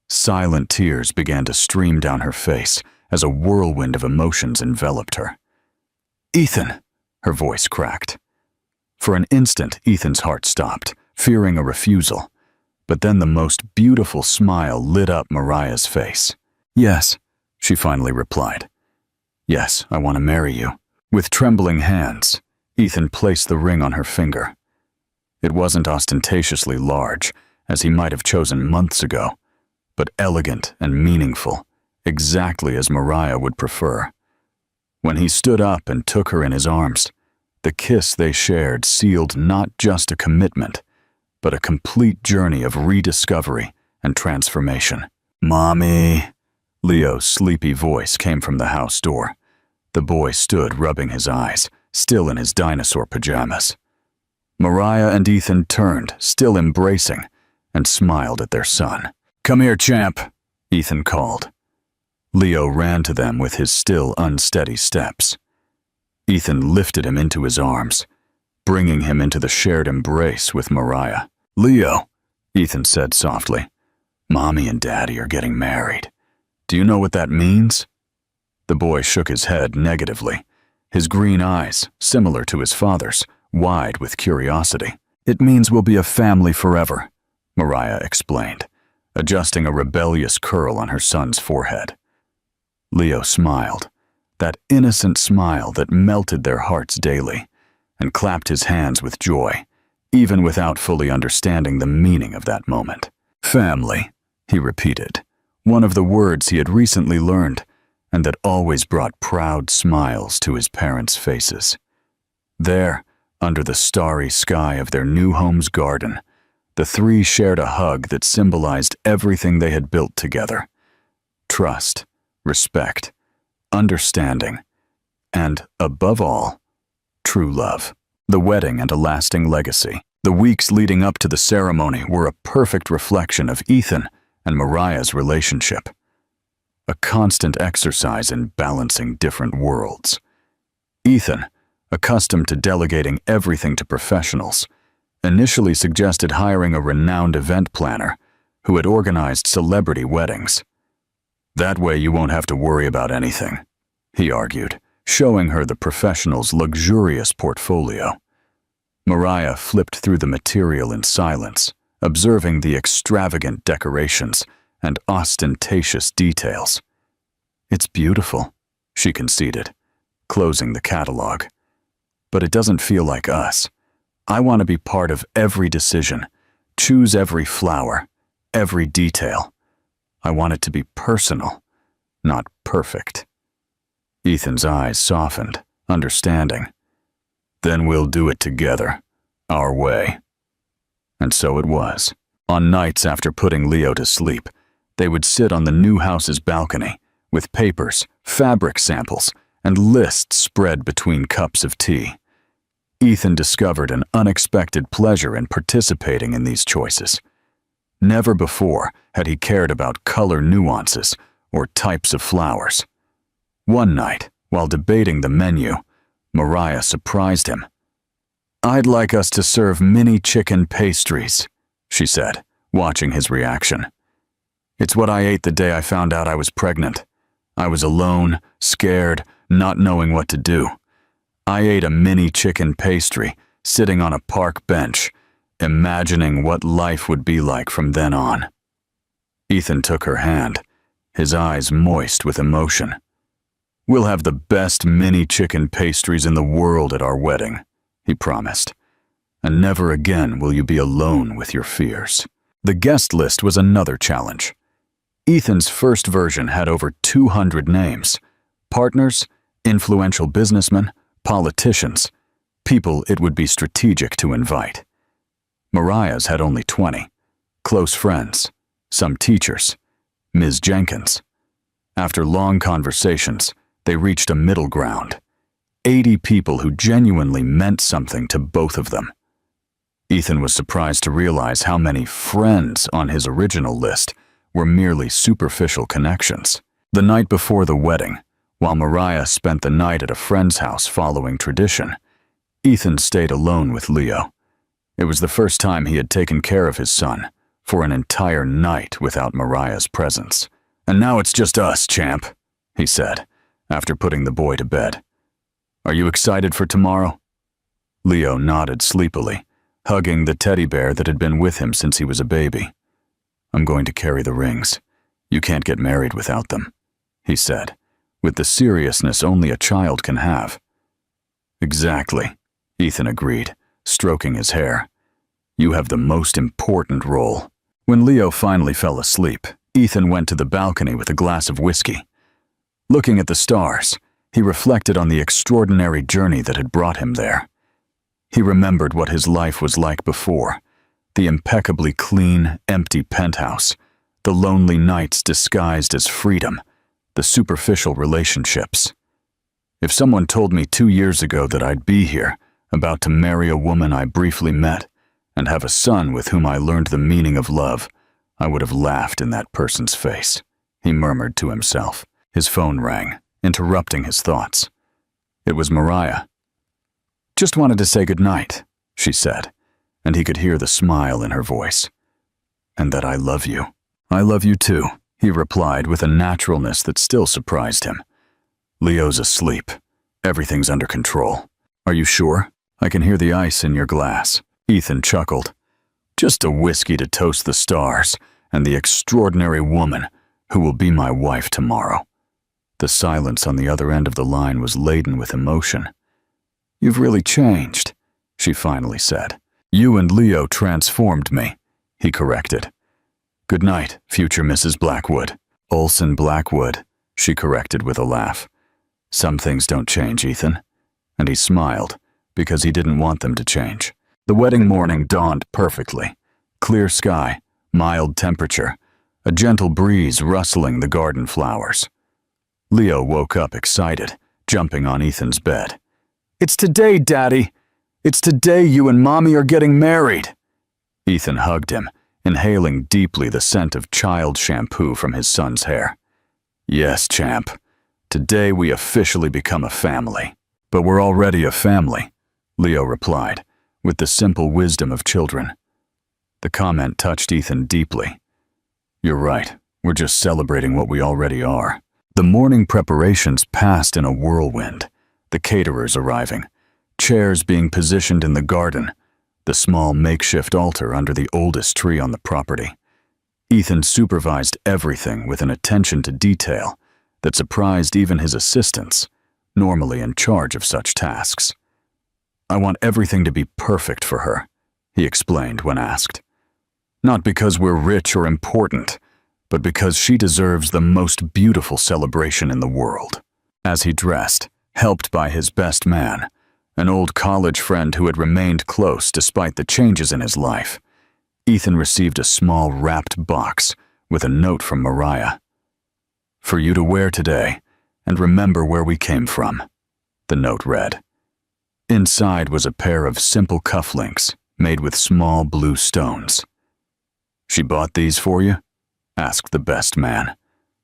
Silent tears began to stream down her face as a whirlwind of emotions enveloped her. "Ethan!" her voice cracked. For an instant, Ethan's heart stopped, fearing a refusal, but then the most beautiful smile lit up Mariah's face. "Yes," she finally replied. "Yes, I want to marry you." With trembling hands, Ethan placed the ring on her finger. It wasn't ostentatiously large, as he might have chosen months ago, but elegant and meaningful, exactly as Mariah would prefer. When he stood up and took her in his arms, the kiss they shared sealed not just a commitment, but a complete journey of rediscovery and transformation. "Mommy!" Leo's sleepy voice came from the house door. The boy stood rubbing his eyes, still in his dinosaur pajamas. Mariah and Ethan turned, still embracing, and smiled at their son. "Come here, champ," Ethan called. Leo ran to them with his still unsteady steps. Ethan lifted him into his arms, bringing him into the shared embrace with Mariah. "Leo," Ethan said softly, "Mommy and Daddy are getting married. Do you know what that means?" The boy shook his head negatively, his green eyes, similar to his father's, wide with curiosity. "It means we'll be a family forever," Mariah explained, adjusting a rebellious curl on her son's forehead. Leo smiled, that innocent smile that melted their hearts daily, and clapped his hands with joy, even without fully understanding the meaning of that moment. "Family," he repeated, one of the words he had recently learned, and that always brought proud smiles to his parents' faces. There, under the starry sky of their new home's garden, the three shared a hug that symbolized everything they had built together: trust, respect, understanding, and, above all, true love. The wedding and a lasting legacy. The weeks leading up to the ceremony were a perfect reflection of Ethan and Mariah's relationship, a constant exercise in balancing different worlds. Ethan, accustomed to delegating everything to professionals, initially suggested hiring a renowned event planner who had organized celebrity weddings. "That way you won't have to worry about anything," he argued, showing her the professional's luxurious portfolio. Mariah flipped through the material in silence, observing the extravagant decorations and ostentatious details. "It's beautiful," she conceded, closing the catalog. "But it doesn't feel like us. I want to be part of every decision, choose every flower, every detail. I want it to be personal, not perfect." Ethan's eyes softened, understanding. "Then we'll do it together, our way." And so it was. On nights after putting Leo to sleep, they would sit on the new house's balcony, with papers, fabric samples, and lists spread between cups of tea. Ethan discovered an unexpected pleasure in participating in these choices. Never before had he cared about color nuances or types of flowers. One night, while debating the menu, Mariah surprised him. "I'd like us to serve mini chicken pastries," she said, watching his reaction. "It's what I ate the day I found out I was pregnant. I was alone, scared, not knowing what to do. I ate a mini chicken pastry, sitting on a park bench, imagining what life would be like from then on." Ethan took her hand, his eyes moist with emotion. "We'll have the best mini chicken pastries in the world at our wedding," he promised. "And never again will you be alone with your fears." The guest list was another challenge. Ethan's first version had over 200 names: partners, influential businessmen, politicians, people it would be strategic to invite. Mariah's had only 20: close friends, some teachers, Ms. Jenkins. After long conversations, they reached a middle ground: 80 people who genuinely meant something to both of them. Ethan was surprised to realize how many friends on his original list were merely superficial connections. The night before the wedding, while Mariah spent the night at a friend's house following tradition, Ethan stayed alone with Leo. It was the first time he had taken care of his son for an entire night without Mariah's presence. "And now it's just us, champ," he said, after putting the boy to bed. "Are you excited for tomorrow?" Leo nodded sleepily, hugging the teddy bear that had been with him since he was a baby. "I'm going to carry the rings. You can't get married without them," he said, with the seriousness only a child can have. "Exactly," Ethan agreed, stroking his hair. "You have the most important role." When Leo finally fell asleep, Ethan went to the balcony with a glass of whiskey. Looking at the stars, he reflected on the extraordinary journey that had brought him there. He remembered what his life was like before: the impeccably clean, empty penthouse, the lonely nights disguised as freedom, the superficial relationships. If someone told me 2 years ago that I'd be here, about to marry a woman I briefly met, and have a son with whom I learned the meaning of love, I would have laughed in that person's face, he murmured to himself. His phone rang, interrupting his thoughts. It was Mariah. "Just wanted to say goodnight," she said, and he could hear the smile in her voice. "And that I love you." "I love you too," he replied with a naturalness that still surprised him. "Leo's asleep. Everything's under control." "Are you sure? I can hear the ice in your glass." Ethan chuckled. "Just a whiskey to toast the stars and the extraordinary woman who will be my wife tomorrow." The silence on the other end of the line was laden with emotion. "You've really changed," she finally said. "You and Leo transformed me," he corrected. "Good night, future Mrs. Blackwood." "Olson Blackwood," she corrected with a laugh. "Some things don't change, Ethan." And he smiled, because he didn't want them to change. The wedding morning dawned perfectly. Clear sky, mild temperature, a gentle breeze rustling the garden flowers. Leo woke up excited, jumping on Ethan's bed. "It's today, Daddy! It's today you and Mommy are getting married!" Ethan hugged him, inhaling deeply the scent of child shampoo from his son's hair. "Yes, champ. Today we officially become a family." "But we're already a family," Leo replied, with the simple wisdom of children. The comment touched Ethan deeply. "You're right. We're just celebrating what we already are." The morning preparations passed in a whirlwind, the caterers arriving, chairs being positioned in the garden, the small makeshift altar under the oldest tree on the property. Ethan supervised everything with an attention to detail that surprised even his assistants, normally in charge of such tasks. "I want everything to be perfect for her," he explained when asked. "Not because we're rich or important, but because she deserves the most beautiful celebration in the world." As he dressed, helped by his best man, an old college friend who had remained close despite the changes in his life, Ethan received a small wrapped box with a note from Mariah. "For you to wear today, and remember where we came from," the note read. Inside was a pair of simple cufflinks made with small blue stones. "She bought these for you?" asked the best man,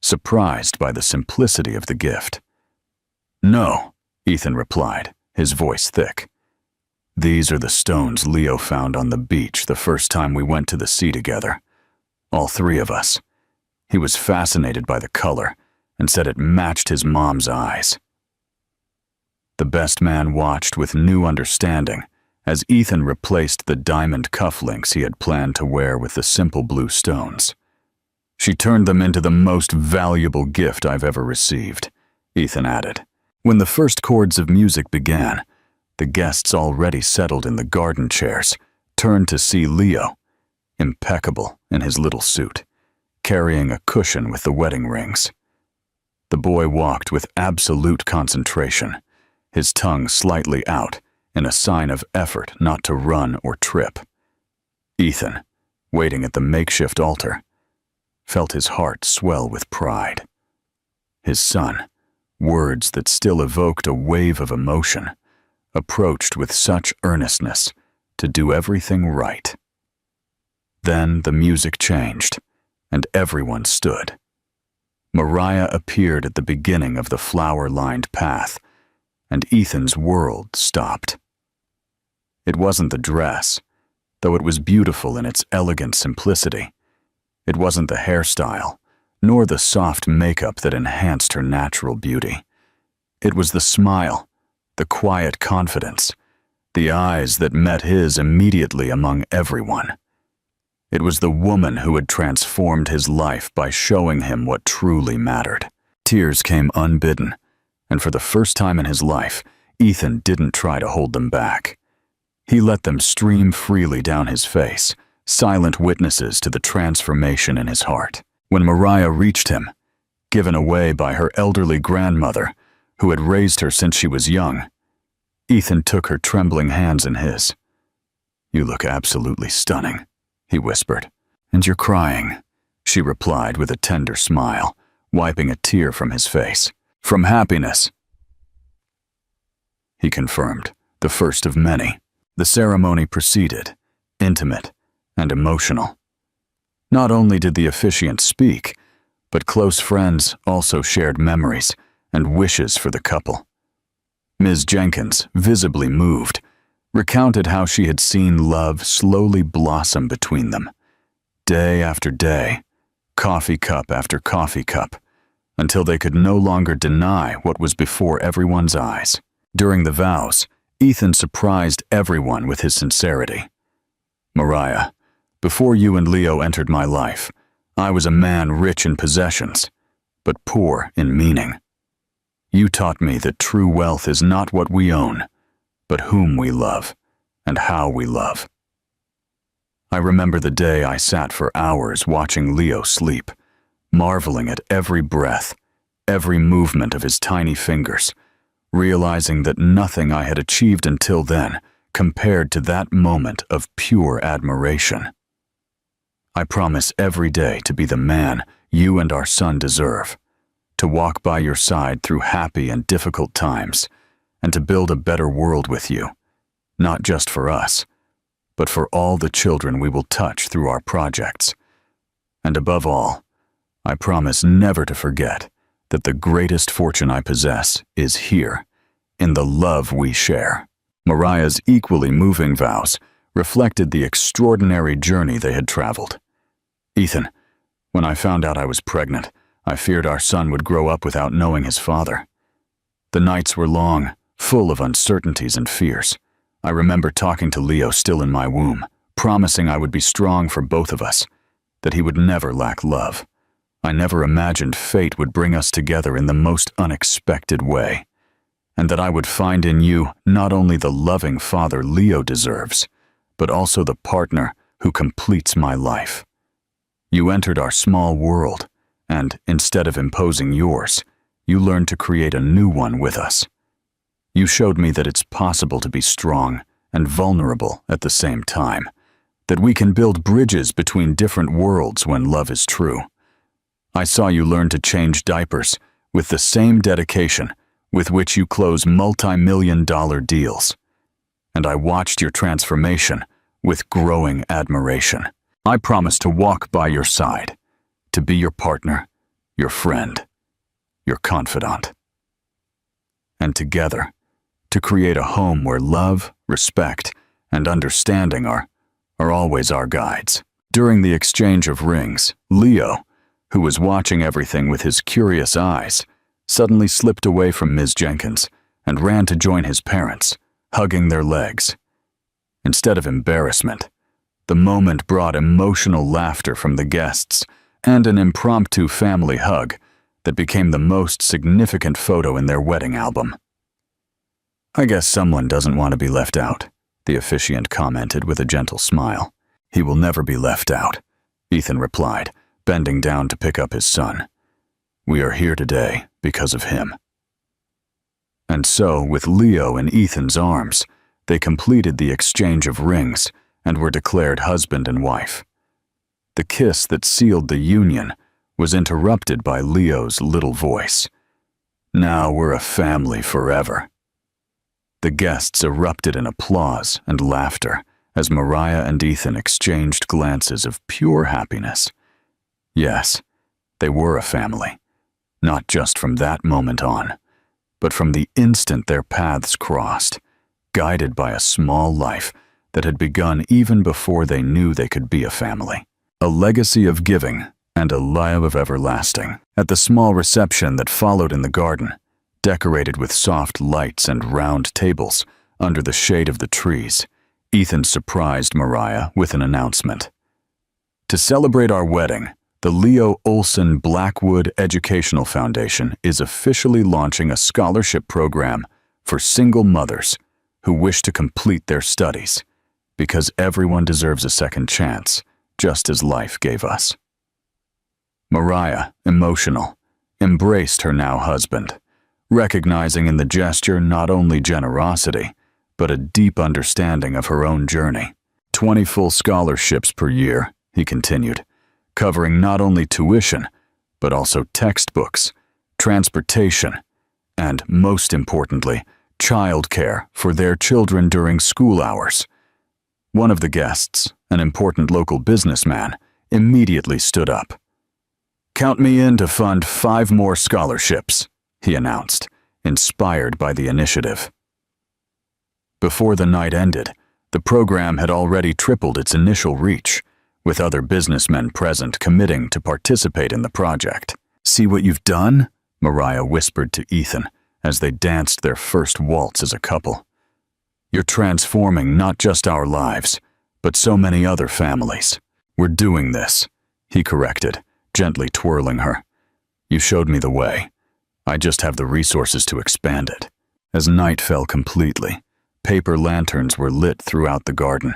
surprised by the simplicity of the gift. "No," Ethan replied, his voice thick. "These are the stones Leo found on the beach the first time we went to the sea together. All three of us. He was fascinated by the color and said it matched his mom's eyes." The best man watched with new understanding as Ethan replaced the diamond cufflinks he had planned to wear with the simple blue stones. "She turned them into the most valuable gift I've ever received," Ethan added. When the first chords of music began, the guests already settled in the garden chairs turned to see Leo, impeccable in his little suit, carrying a cushion with the wedding rings. The boy walked with absolute concentration, his tongue slightly out in a sign of effort not to run or trip. Ethan, waiting at the makeshift altar, felt his heart swell with pride. His son, words that still evoked a wave of emotion, approached with such earnestness to do everything right. Then the music changed, and everyone stood. Mariah appeared at the beginning of the flower-lined path, and Ethan's world stopped. It wasn't the dress, though it was beautiful in its elegant simplicity. It wasn't the hairstyle, nor the soft makeup that enhanced her natural beauty. It was the smile, the quiet confidence, the eyes that met his immediately among everyone. It was the woman who had transformed his life by showing him what truly mattered. Tears came unbidden, and for the first time in his life, Ethan didn't try to hold them back. He let them stream freely down his face, silent witnesses to the transformation in his heart. When Mariah reached him, given away by her elderly grandmother, who had raised her since she was young, Ethan took her trembling hands in his. "You look absolutely stunning," he whispered. "And you're crying," she replied with a tender smile, wiping a tear from his face. "From happiness," he confirmed, the first of many. The ceremony proceeded, intimate and emotional. Not only did the officiant speak, but close friends also shared memories and wishes for the couple. Ms. Jenkins, visibly moved, recounted how she had seen love slowly blossom between them, day after day, coffee cup after coffee cup, until they could no longer deny what was before everyone's eyes. During the vows, Ethan surprised everyone with his sincerity. "Mariah, before you and Leo entered my life, I was a man rich in possessions, but poor in meaning. You taught me that true wealth is not what we own, but whom we love and how we love." I remember the day I sat for hours watching Leo sleep, marveling at every breath, every movement of his tiny fingers, realizing that nothing I had achieved until then compared to that moment of pure admiration. I promise every day to be the man you and our son deserve, to walk by your side through happy and difficult times, and to build a better world with you, not just for us, but for all the children we will touch through our projects. And above all, I promise never to forget that the greatest fortune I possess is here, in the love we share. Mariah's equally moving vows reflected the extraordinary journey they had traveled. "Ethan, when I found out I was pregnant, I feared our son would grow up without knowing his father. The nights were long, full of uncertainties and fears. I remember talking to Leo still in my womb, promising I would be strong for both of us, that he would never lack love. I never imagined fate would bring us together in the most unexpected way, and that I would find in you not only the loving father Leo deserves, but also the partner who completes my life. You entered our small world, and instead of imposing yours, you learned to create a new one with us. You showed me that it's possible to be strong and vulnerable at the same time, that we can build bridges between different worlds when love is true. I saw you learn to change diapers with the same dedication with which you close multi-million-dollar deals, and I watched your transformation with growing admiration. I promise to walk by your side, to be your partner, your friend, your confidant, and together, to create a home where love, respect, and understanding are always our guides." During the exchange of rings, Leo, who was watching everything with his curious eyes, suddenly slipped away from Ms. Jenkins and ran to join his parents, hugging their legs. Instead of embarrassment, the moment brought emotional laughter from the guests and an impromptu family hug that became the most significant photo in their wedding album. "I guess someone doesn't want to be left out," the officiant commented with a gentle smile. "He will never be left out," Ethan replied, bending down to pick up his son. "We are here today because of him." And so, with Leo in Ethan's arms, they completed the exchange of rings and were declared husband and wife. The kiss that sealed the union was interrupted by Leo's little voice. "Now we're a family forever." The guests erupted in applause and laughter as Mariah and Ethan exchanged glances of pure happiness. Yes, they were a family, not just from that moment on, but from the instant their paths crossed, guided by a small life that had begun even before they knew they could be a family. A legacy of giving and a love of everlasting. At the small reception that followed in the garden, decorated with soft lights and round tables under the shade of the trees, Ethan surprised Mariah with an announcement. "To celebrate our wedding, the Leo Olson Blackwood Educational Foundation is officially launching a scholarship program for single mothers who wish to complete their studies, because everyone deserves a second chance, just as life gave us." Mariah, emotional, embraced her now husband, recognizing in the gesture not only generosity, but a deep understanding of her own journey. 20 full scholarships per year, he continued, covering not only tuition, but also textbooks, transportation, and, most importantly, childcare for their children during school hours. One of the guests, an important local businessman, immediately stood up. "Count me in to fund 5 more scholarships," he announced, inspired by the initiative. Before the night ended, the program had already tripled its initial reach, with other businessmen present committing to participate in the project. "See what you've done?" Mariah whispered to Ethan as they danced their first waltz as a couple. "You're transforming not just our lives, but so many other families." "We're doing this," he corrected, gently twirling her. "You showed me the way. I just have the resources to expand it." As night fell completely, paper lanterns were lit throughout the garden,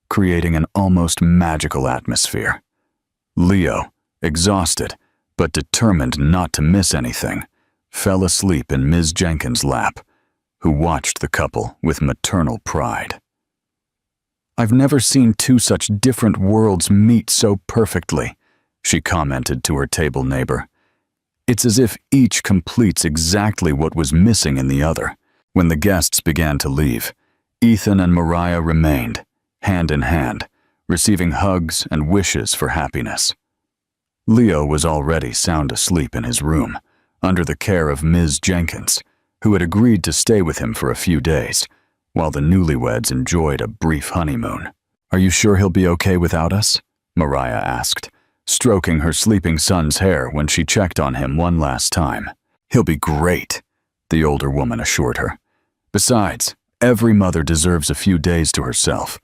creating an almost magical atmosphere. Leo, exhausted but determined not to miss anything, fell asleep in Ms. Jenkins' lap, who watched the couple with maternal pride. "I've never seen two such different worlds meet so perfectly," she commented to her table neighbor. "It's as if each completes exactly what was missing in the other." When the guests began to leave, Ethan and Mariah remained, hand in hand, receiving hugs and wishes for happiness. Leo was already sound asleep in his room, under the care of Ms. Jenkins, who had agreed to stay with him for a few days, while the newlyweds enjoyed a brief honeymoon. "Are you sure he'll be okay without us?" Mariah asked, stroking her sleeping son's hair when she checked on him one last time. "He'll be great," the older woman assured her. "Besides, every mother deserves a few days to herself,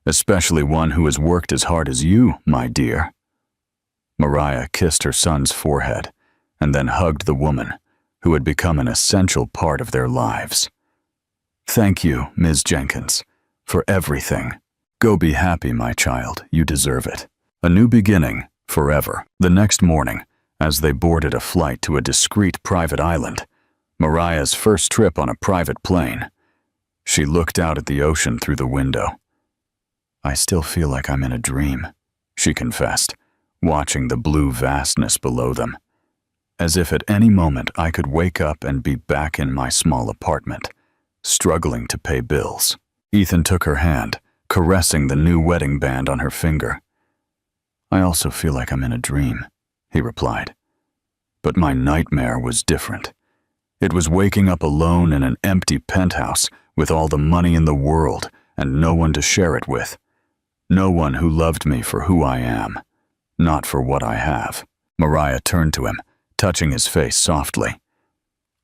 especially one who has worked as hard as you, my dear." Mariah kissed her son's forehead and then hugged the woman, who had become an essential part of their lives. "Thank you, Ms. Jenkins, for everything. Go be happy, my child. You deserve it." A new beginning, forever. The next morning, as they boarded a flight to a discreet private island, Mariah's first trip on a private plane, she looked out at the ocean through the window. "I still feel like I'm in a dream," she confessed, watching the blue vastness below them. "As if at any moment I could wake up and be back in my small apartment, struggling to pay bills." Ethan took her hand, caressing the new wedding band on her finger. "I also feel like I'm in a dream," he replied. "But my nightmare was different. It was waking up alone in an empty penthouse with all the money in the world and no one to share it with. No one who loved me for who I am, not for what I have." Mariah turned to him, touching his face softly.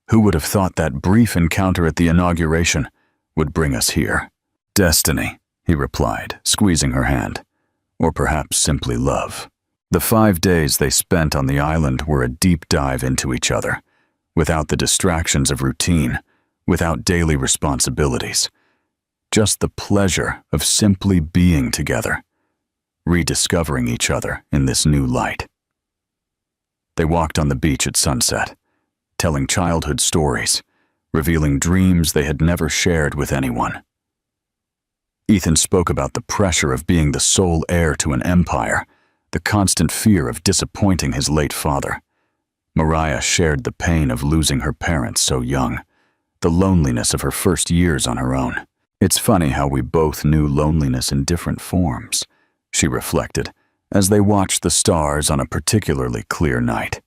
"Who would have thought that brief encounter at the inauguration would bring us here?" "Destiny," he replied, squeezing her hand. "Or perhaps simply love." The 5 days they spent on the island were a deep dive into each other, without the distractions of routine, without daily responsibilities. Just the pleasure of simply being together, rediscovering each other in this new light. They walked on the beach at sunset, telling childhood stories, revealing dreams they had never shared with anyone. Ethan spoke about the pressure of being the sole heir to an empire, the constant fear of disappointing his late father. Mariah shared the pain of losing her parents so young, the loneliness of her first years on her own. "It's funny how we both knew loneliness in different forms," she reflected, as they watched the stars on a particularly clear night.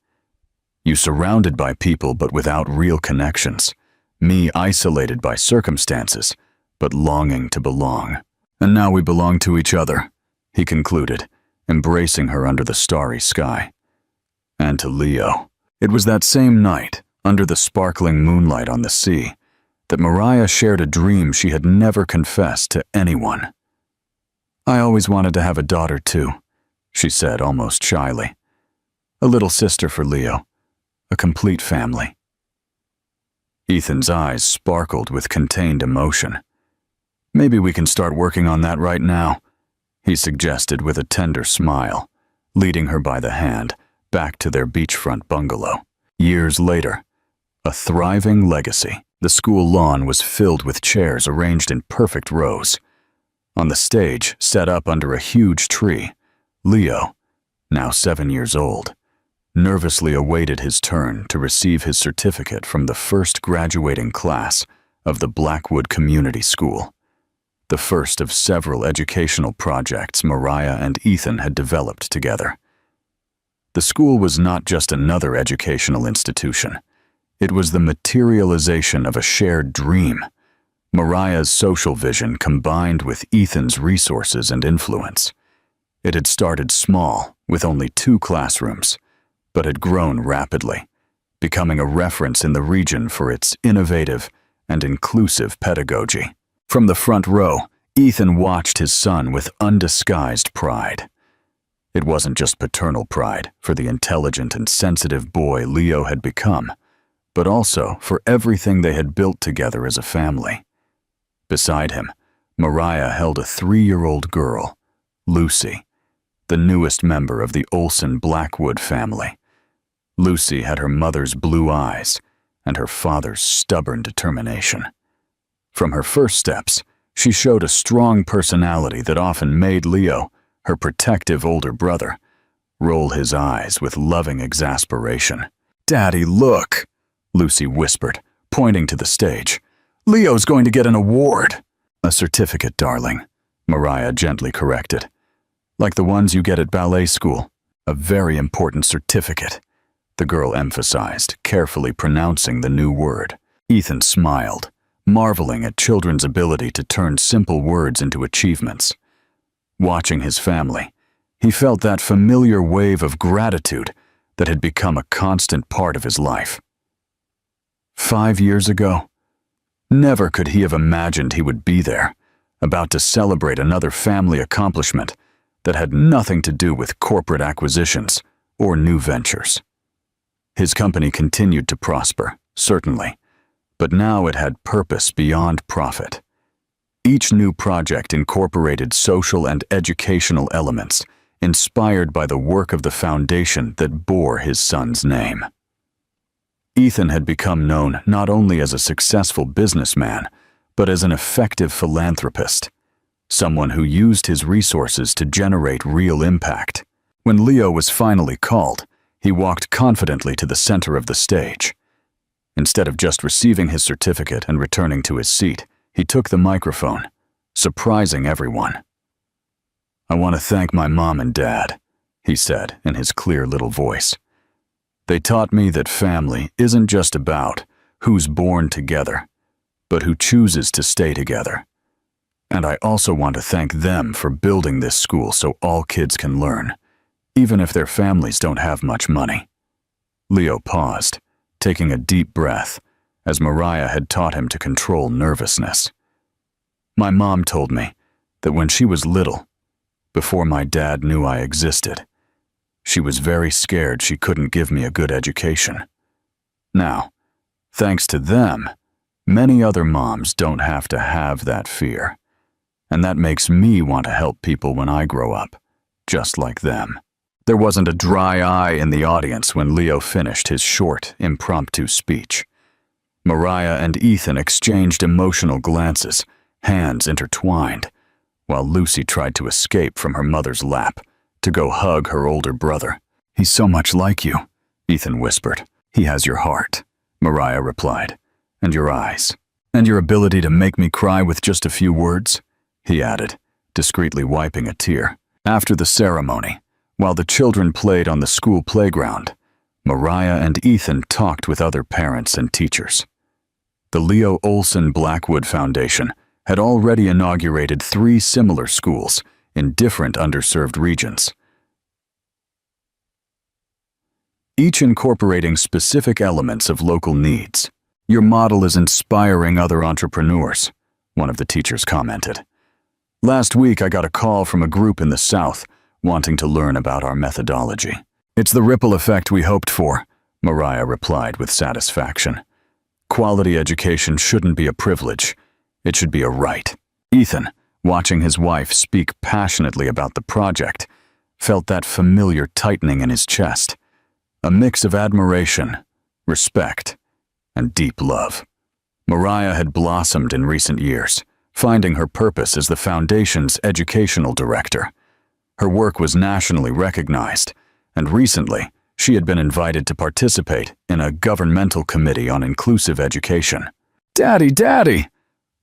"You surrounded by people but without real connections. Me isolated by circumstances, but longing to belong. And now we belong to each other," he concluded, embracing her under the starry sky. And to Leo. It was that same night, under the sparkling moonlight on the sea, that Mariah shared a dream she had never confessed to anyone. "I always wanted to have a daughter too," she said almost shyly. "A little sister for Leo, a complete family." Ethan's eyes sparkled with contained emotion. "Maybe we can start working on that right now," he suggested with a tender smile, leading her by the hand back to their beachfront bungalow. Years later, a thriving legacy. The school lawn was filled with chairs arranged in perfect rows. On the stage, set up under a huge tree, Leo, now 7 years old, nervously awaited his turn to receive his certificate from the first graduating class of the Blackwood Community School, the first of several educational projects Mariah and Ethan had developed together. The school was not just another educational institution. It was the materialization of a shared dream. Mariah's social vision combined with Ethan's resources and influence. It had started small, with only 2 classrooms, but had grown rapidly, becoming a reference in the region for its innovative and inclusive pedagogy. From the front row, Ethan watched his son with undisguised pride. It wasn't just paternal pride for the intelligent and sensitive boy Leo had become, but also for everything they had built together as a family. Beside him, Mariah held a 3-year-old girl, Lucy, the newest member of the Olsen Blackwood family. Lucy had her mother's blue eyes and her father's stubborn determination. From her first steps, she showed a strong personality that often made Leo, her protective older brother, roll his eyes with loving exasperation. "Daddy, look," Lucy whispered, pointing to the stage. "Leo's going to get an award." "A certificate, darling," Mariah gently corrected. "Like the ones you get at ballet school. A very important certificate," the girl emphasized, carefully pronouncing the new word. Ethan smiled, marveling at children's ability to turn simple words into achievements. Watching his family, he felt that familiar wave of gratitude that had become a constant part of his life. 5 years ago, never could he have imagined he would be there, about to celebrate another family accomplishment that had nothing to do with corporate acquisitions or new ventures. His company continued to prosper, certainly, but now it had purpose beyond profit. Each new project incorporated social and educational elements, inspired by the work of the foundation that bore his son's name. Ethan had become known not only as a successful businessman, but as an effective philanthropist, someone who used his resources to generate real impact. When Leo was finally called, he walked confidently to the center of the stage. Instead of just receiving his certificate and returning to his seat, he took the microphone, surprising everyone. "I want to thank my mom and dad," he said in his clear little voice. "They taught me that family isn't just about who's born together, but who chooses to stay together. And I also want to thank them for building this school so all kids can learn, even if their families don't have much money." Leo paused, taking a deep breath, as Mariah had taught him to control nervousness. "My mom told me that when she was little, before my dad knew I existed, she was very scared she couldn't give me a good education. Now, thanks to them, many other moms don't have to have that fear. And that makes me want to help people when I grow up, just like them." There wasn't a dry eye in the audience when Leo finished his short, impromptu speech. Mariah and Ethan exchanged emotional glances, hands intertwined, while Lucy tried to escape from her mother's lap to go hug her older brother. "He's so much like you," Ethan whispered. "He has your heart," Mariah replied, "and your eyes, and your ability to make me cry with just a few words," he added, discreetly wiping a tear. After the ceremony, while the children played on the school playground, Mariah and Ethan talked with other parents and teachers. The Leo Olsen Blackwood Foundation had already inaugurated 3 similar schools in different underserved regions, each incorporating specific elements of local needs. "Your model is inspiring other entrepreneurs," one of the teachers commented. "Last week I got a call from a group in the South wanting to learn about our methodology." "It's the ripple effect we hoped for," Mariah replied with satisfaction. "Quality education shouldn't be a privilege. It should be a right." Ethan, watching his wife speak passionately about the project, felt that familiar tightening in his chest, a mix of admiration, respect, and deep love. Mariah had blossomed in recent years, finding her purpose as the foundation's educational director. Her work was nationally recognized, and recently she had been invited to participate in a governmental committee on inclusive education. "Daddy, Daddy!"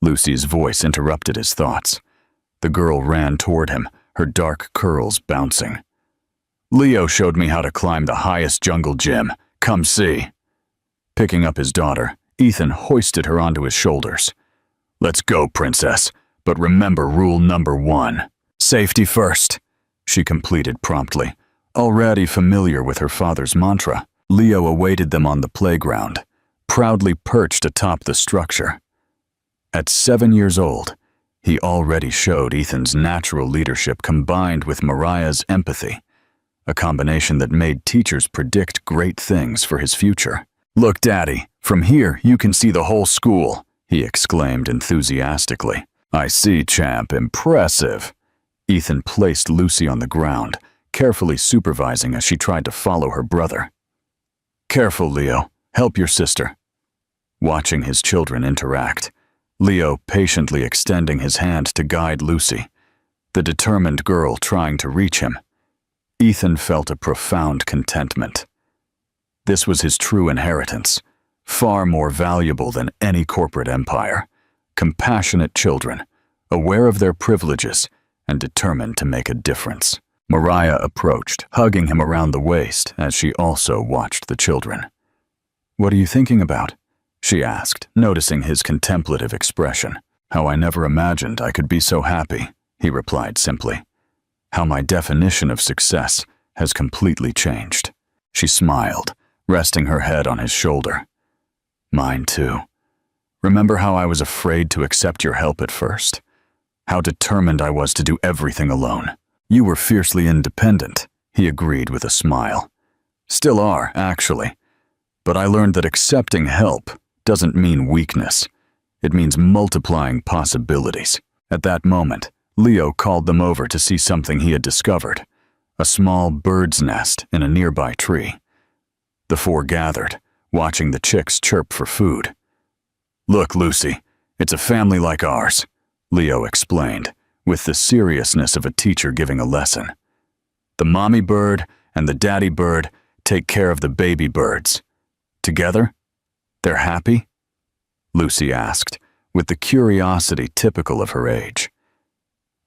Lucy's voice interrupted his thoughts. The girl ran toward him, her dark curls bouncing. "Leo showed me how to climb the highest jungle gym. Come see." Picking up his daughter, Ethan hoisted her onto his shoulders. "Let's go, princess, but remember rule number 1. Safety first," she completed promptly, already familiar with her father's mantra. Leo awaited them on the playground, proudly perched atop the structure. At 7 years old, he already showed Ethan's natural leadership combined with Mariah's empathy, a combination that made teachers predict great things for his future. "Look, Daddy, from here you can see the whole school," he exclaimed enthusiastically. "I see, champ. Impressive." Ethan placed Lucy on the ground, carefully supervising as she tried to follow her brother. "Careful, Leo. Help your sister." Watching his children interact, Leo patiently extending his hand to guide Lucy, the determined girl trying to reach him. Ethan felt a profound contentment. This was his true inheritance, far more valuable than any corporate empire. Compassionate children, aware of their privileges and determined to make a difference. Mariah approached, hugging him around the waist as she also watched the children. "What are you thinking about?" she asked, noticing his contemplative expression. "How I never imagined I could be so happy," he replied simply. "How my definition of success has completely changed." She smiled, resting her head on his shoulder. "Mine too. Remember how I was afraid to accept your help at first? How determined I was to do everything alone? You were fiercely independent," he agreed with a smile. "Still are, actually. But I learned that accepting help doesn't mean weakness. It means multiplying possibilities." At that moment, Leo called them over to see something he had discovered, a small bird's nest in a nearby tree. The four gathered, watching the chicks chirp for food. "Look, Lucy, it's a family like ours," Leo explained, with the seriousness of a teacher giving a lesson. "The mommy bird and the daddy bird take care of the baby birds. Together, they're happy?" Lucy asked, with the curiosity typical of her age.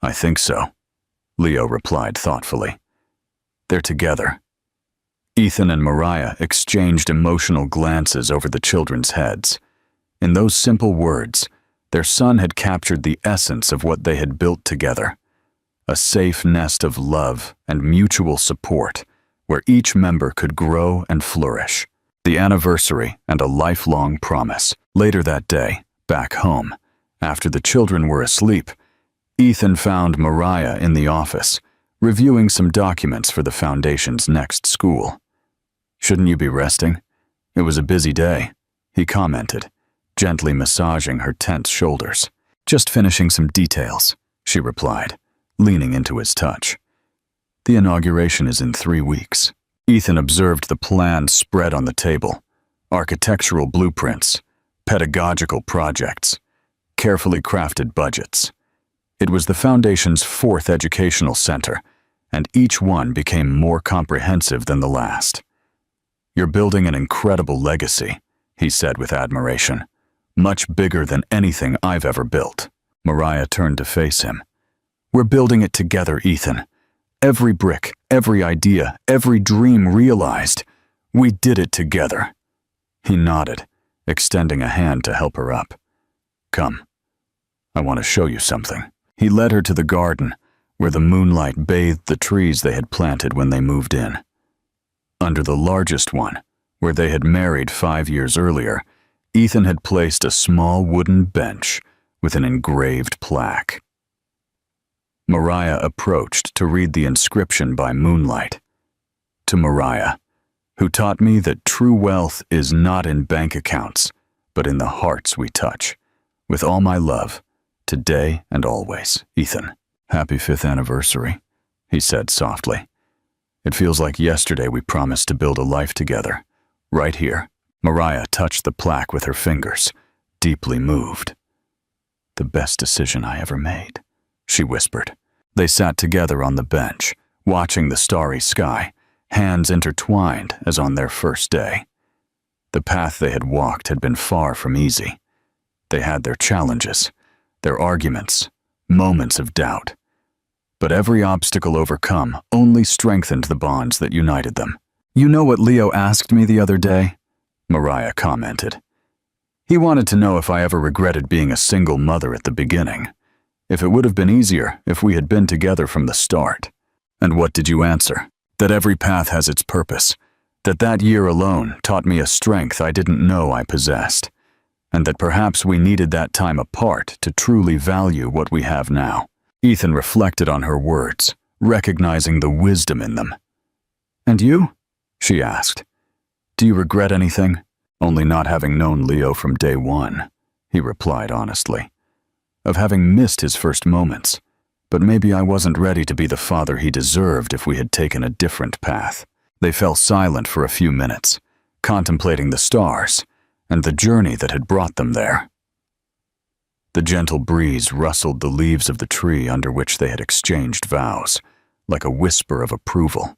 "I think so," Leo replied thoughtfully. "They're together." Ethan and Mariah exchanged emotional glances over the children's heads. In those simple words, their son had captured the essence of what they had built together, a safe nest of love and mutual support where each member could grow and flourish. The anniversary and a lifelong promise. Later that day, back home, after the children were asleep, Ethan found Mariah in the office, reviewing some documents for the foundation's next school. "Shouldn't you be resting? It was a busy day," he commented, gently massaging her tense shoulders. "Just finishing some details," she replied, leaning into his touch. "The inauguration is in 3 weeks." Ethan observed the plans spread on the table, architectural blueprints, pedagogical projects, carefully crafted budgets. It was the foundation's 4th educational center, and each one became more comprehensive than the last. "You're building an incredible legacy," he said with admiration. "Much bigger than anything I've ever built." Mariah turned to face him. "We're building it together, Ethan. Every brick, every idea, every dream realized. We did it together." He nodded, extending a hand to help her up. "Come, I want to show you something." He led her to the garden, where the moonlight bathed the trees they had planted when they moved in. Under the largest one, where they had married 5 years earlier, Ethan had placed a small wooden bench with an engraved plaque. Mariah approached to read the inscription by moonlight. "To Mariah, who taught me that true wealth is not in bank accounts, but in the hearts we touch. With all my love, today and always, Ethan." "Happy 5th anniversary," he said softly. "It feels like yesterday we promised to build a life together, right here." Mariah touched the plaque with her fingers, deeply moved. "The best decision I ever made," she whispered. They sat together on the bench, watching the starry sky, hands intertwined as on their first day. The path they had walked had been far from easy. They had their challenges, their arguments, moments of doubt. But every obstacle overcome only strengthened the bonds that united them. "You know what Leo asked me the other day?" Mariah commented. He wanted to know if I ever regretted being a single mother at the beginning, if it would have been easier if we had been together from the start. And what did you answer? That every path has its purpose, that year alone taught me a strength I didn't know I possessed, and that perhaps we needed that time apart to truly value what we have now. Ethan reflected on her words, recognizing the wisdom in them. And you? She asked. Do you regret anything? Only not having known Leo from day one, he replied honestly. Of having missed his first moments, but maybe I wasn't ready to be the father he deserved if we had taken a different path. They fell silent for a few minutes, contemplating the stars and the journey that had brought them there. The gentle breeze rustled the leaves of the tree under which they had exchanged vows, like a whisper of approval.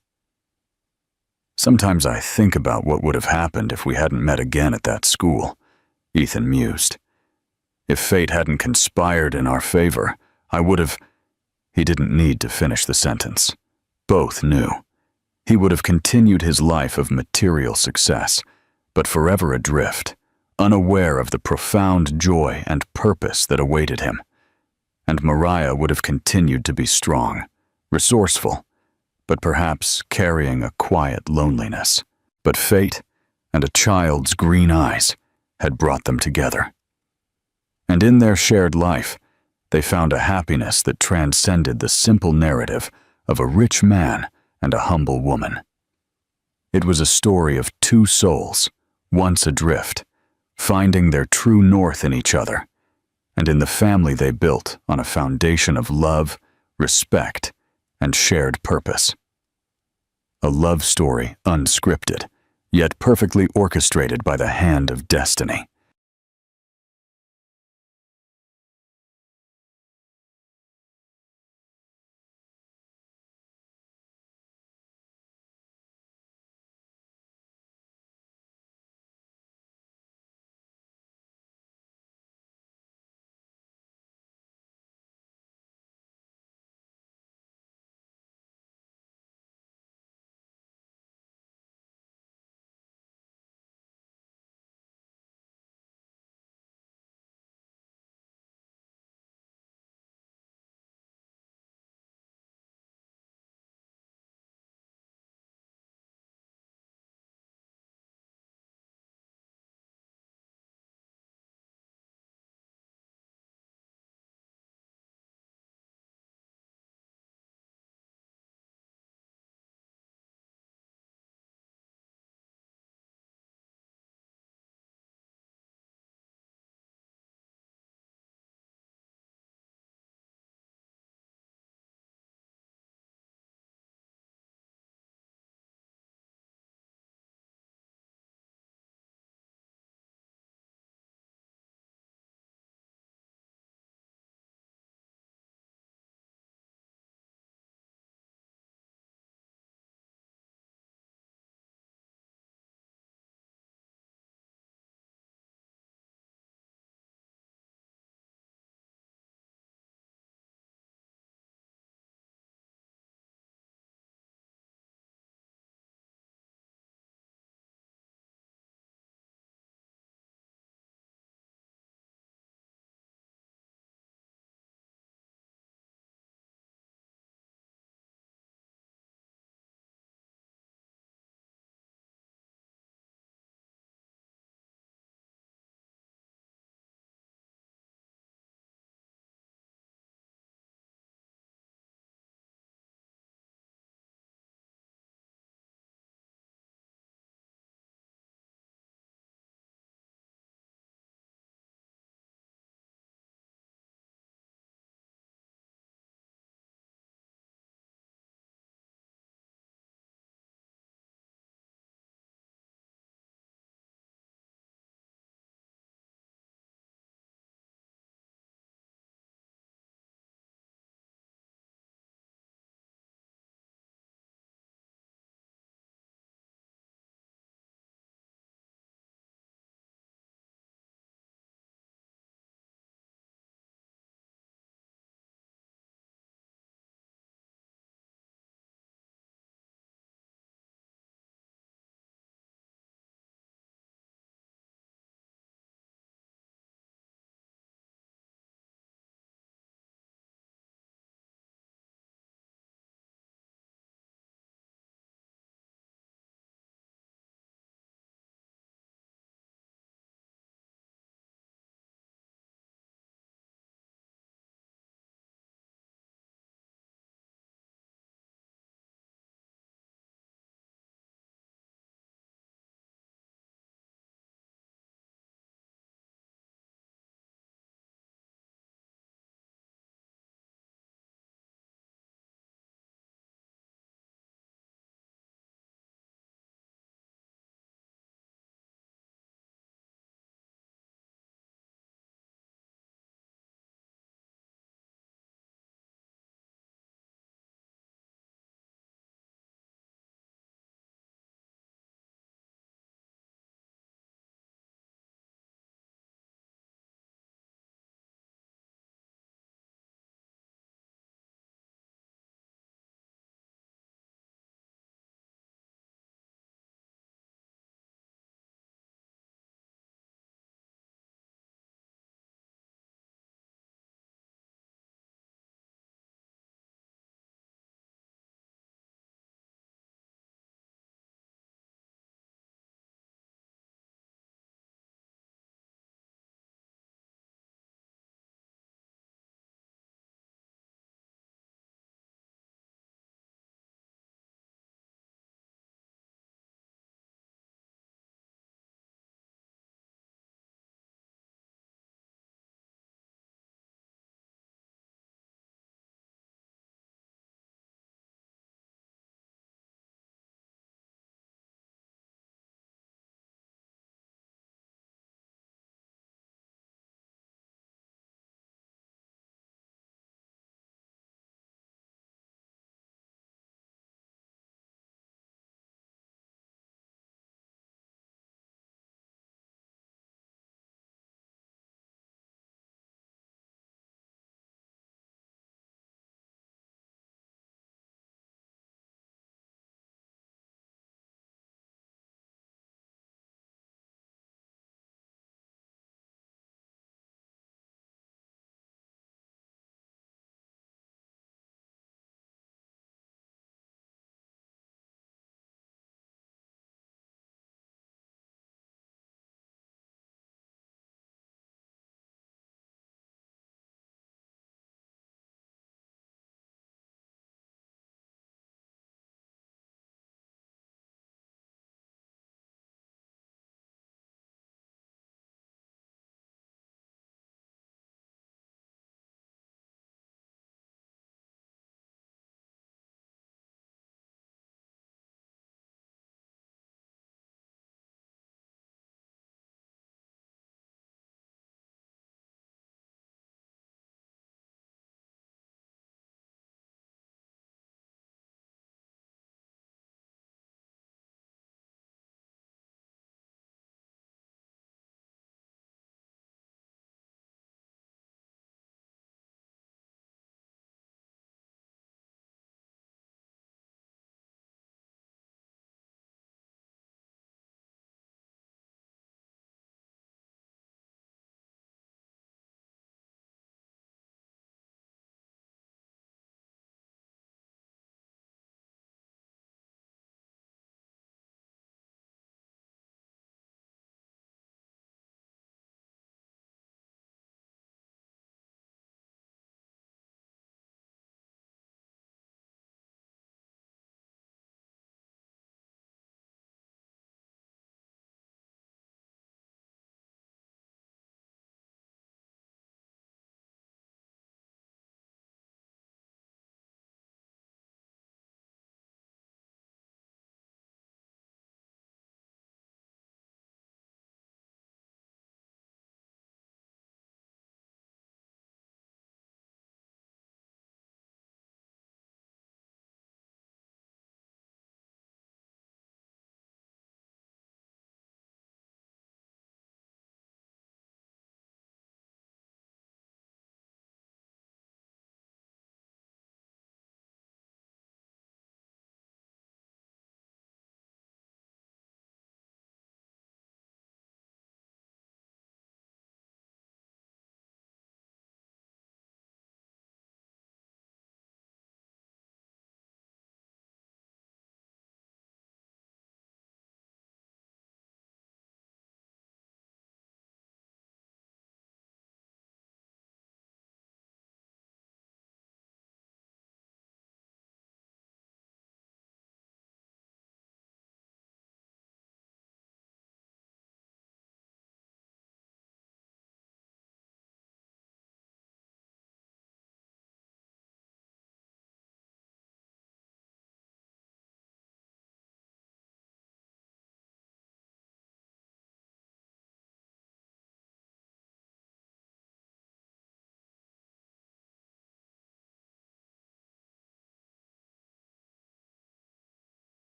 Sometimes I think about what would have happened if we hadn't met again at that school, Ethan mused. If fate hadn't conspired in our favor, I would have... He didn't need to finish the sentence. Both knew. He would have continued his life of material success, but forever adrift, unaware of the profound joy and purpose that awaited him. And Mariah would have continued to be strong, resourceful, but perhaps carrying a quiet loneliness. But fate and a child's green eyes had brought them together. And in their shared life, they found a happiness that transcended the simple narrative of a rich man and a humble woman. It was a story of two souls, once adrift, finding their true north in each other, and in the family they built on a foundation of love, respect, and shared purpose. A love story unscripted, yet perfectly orchestrated by the hand of destiny.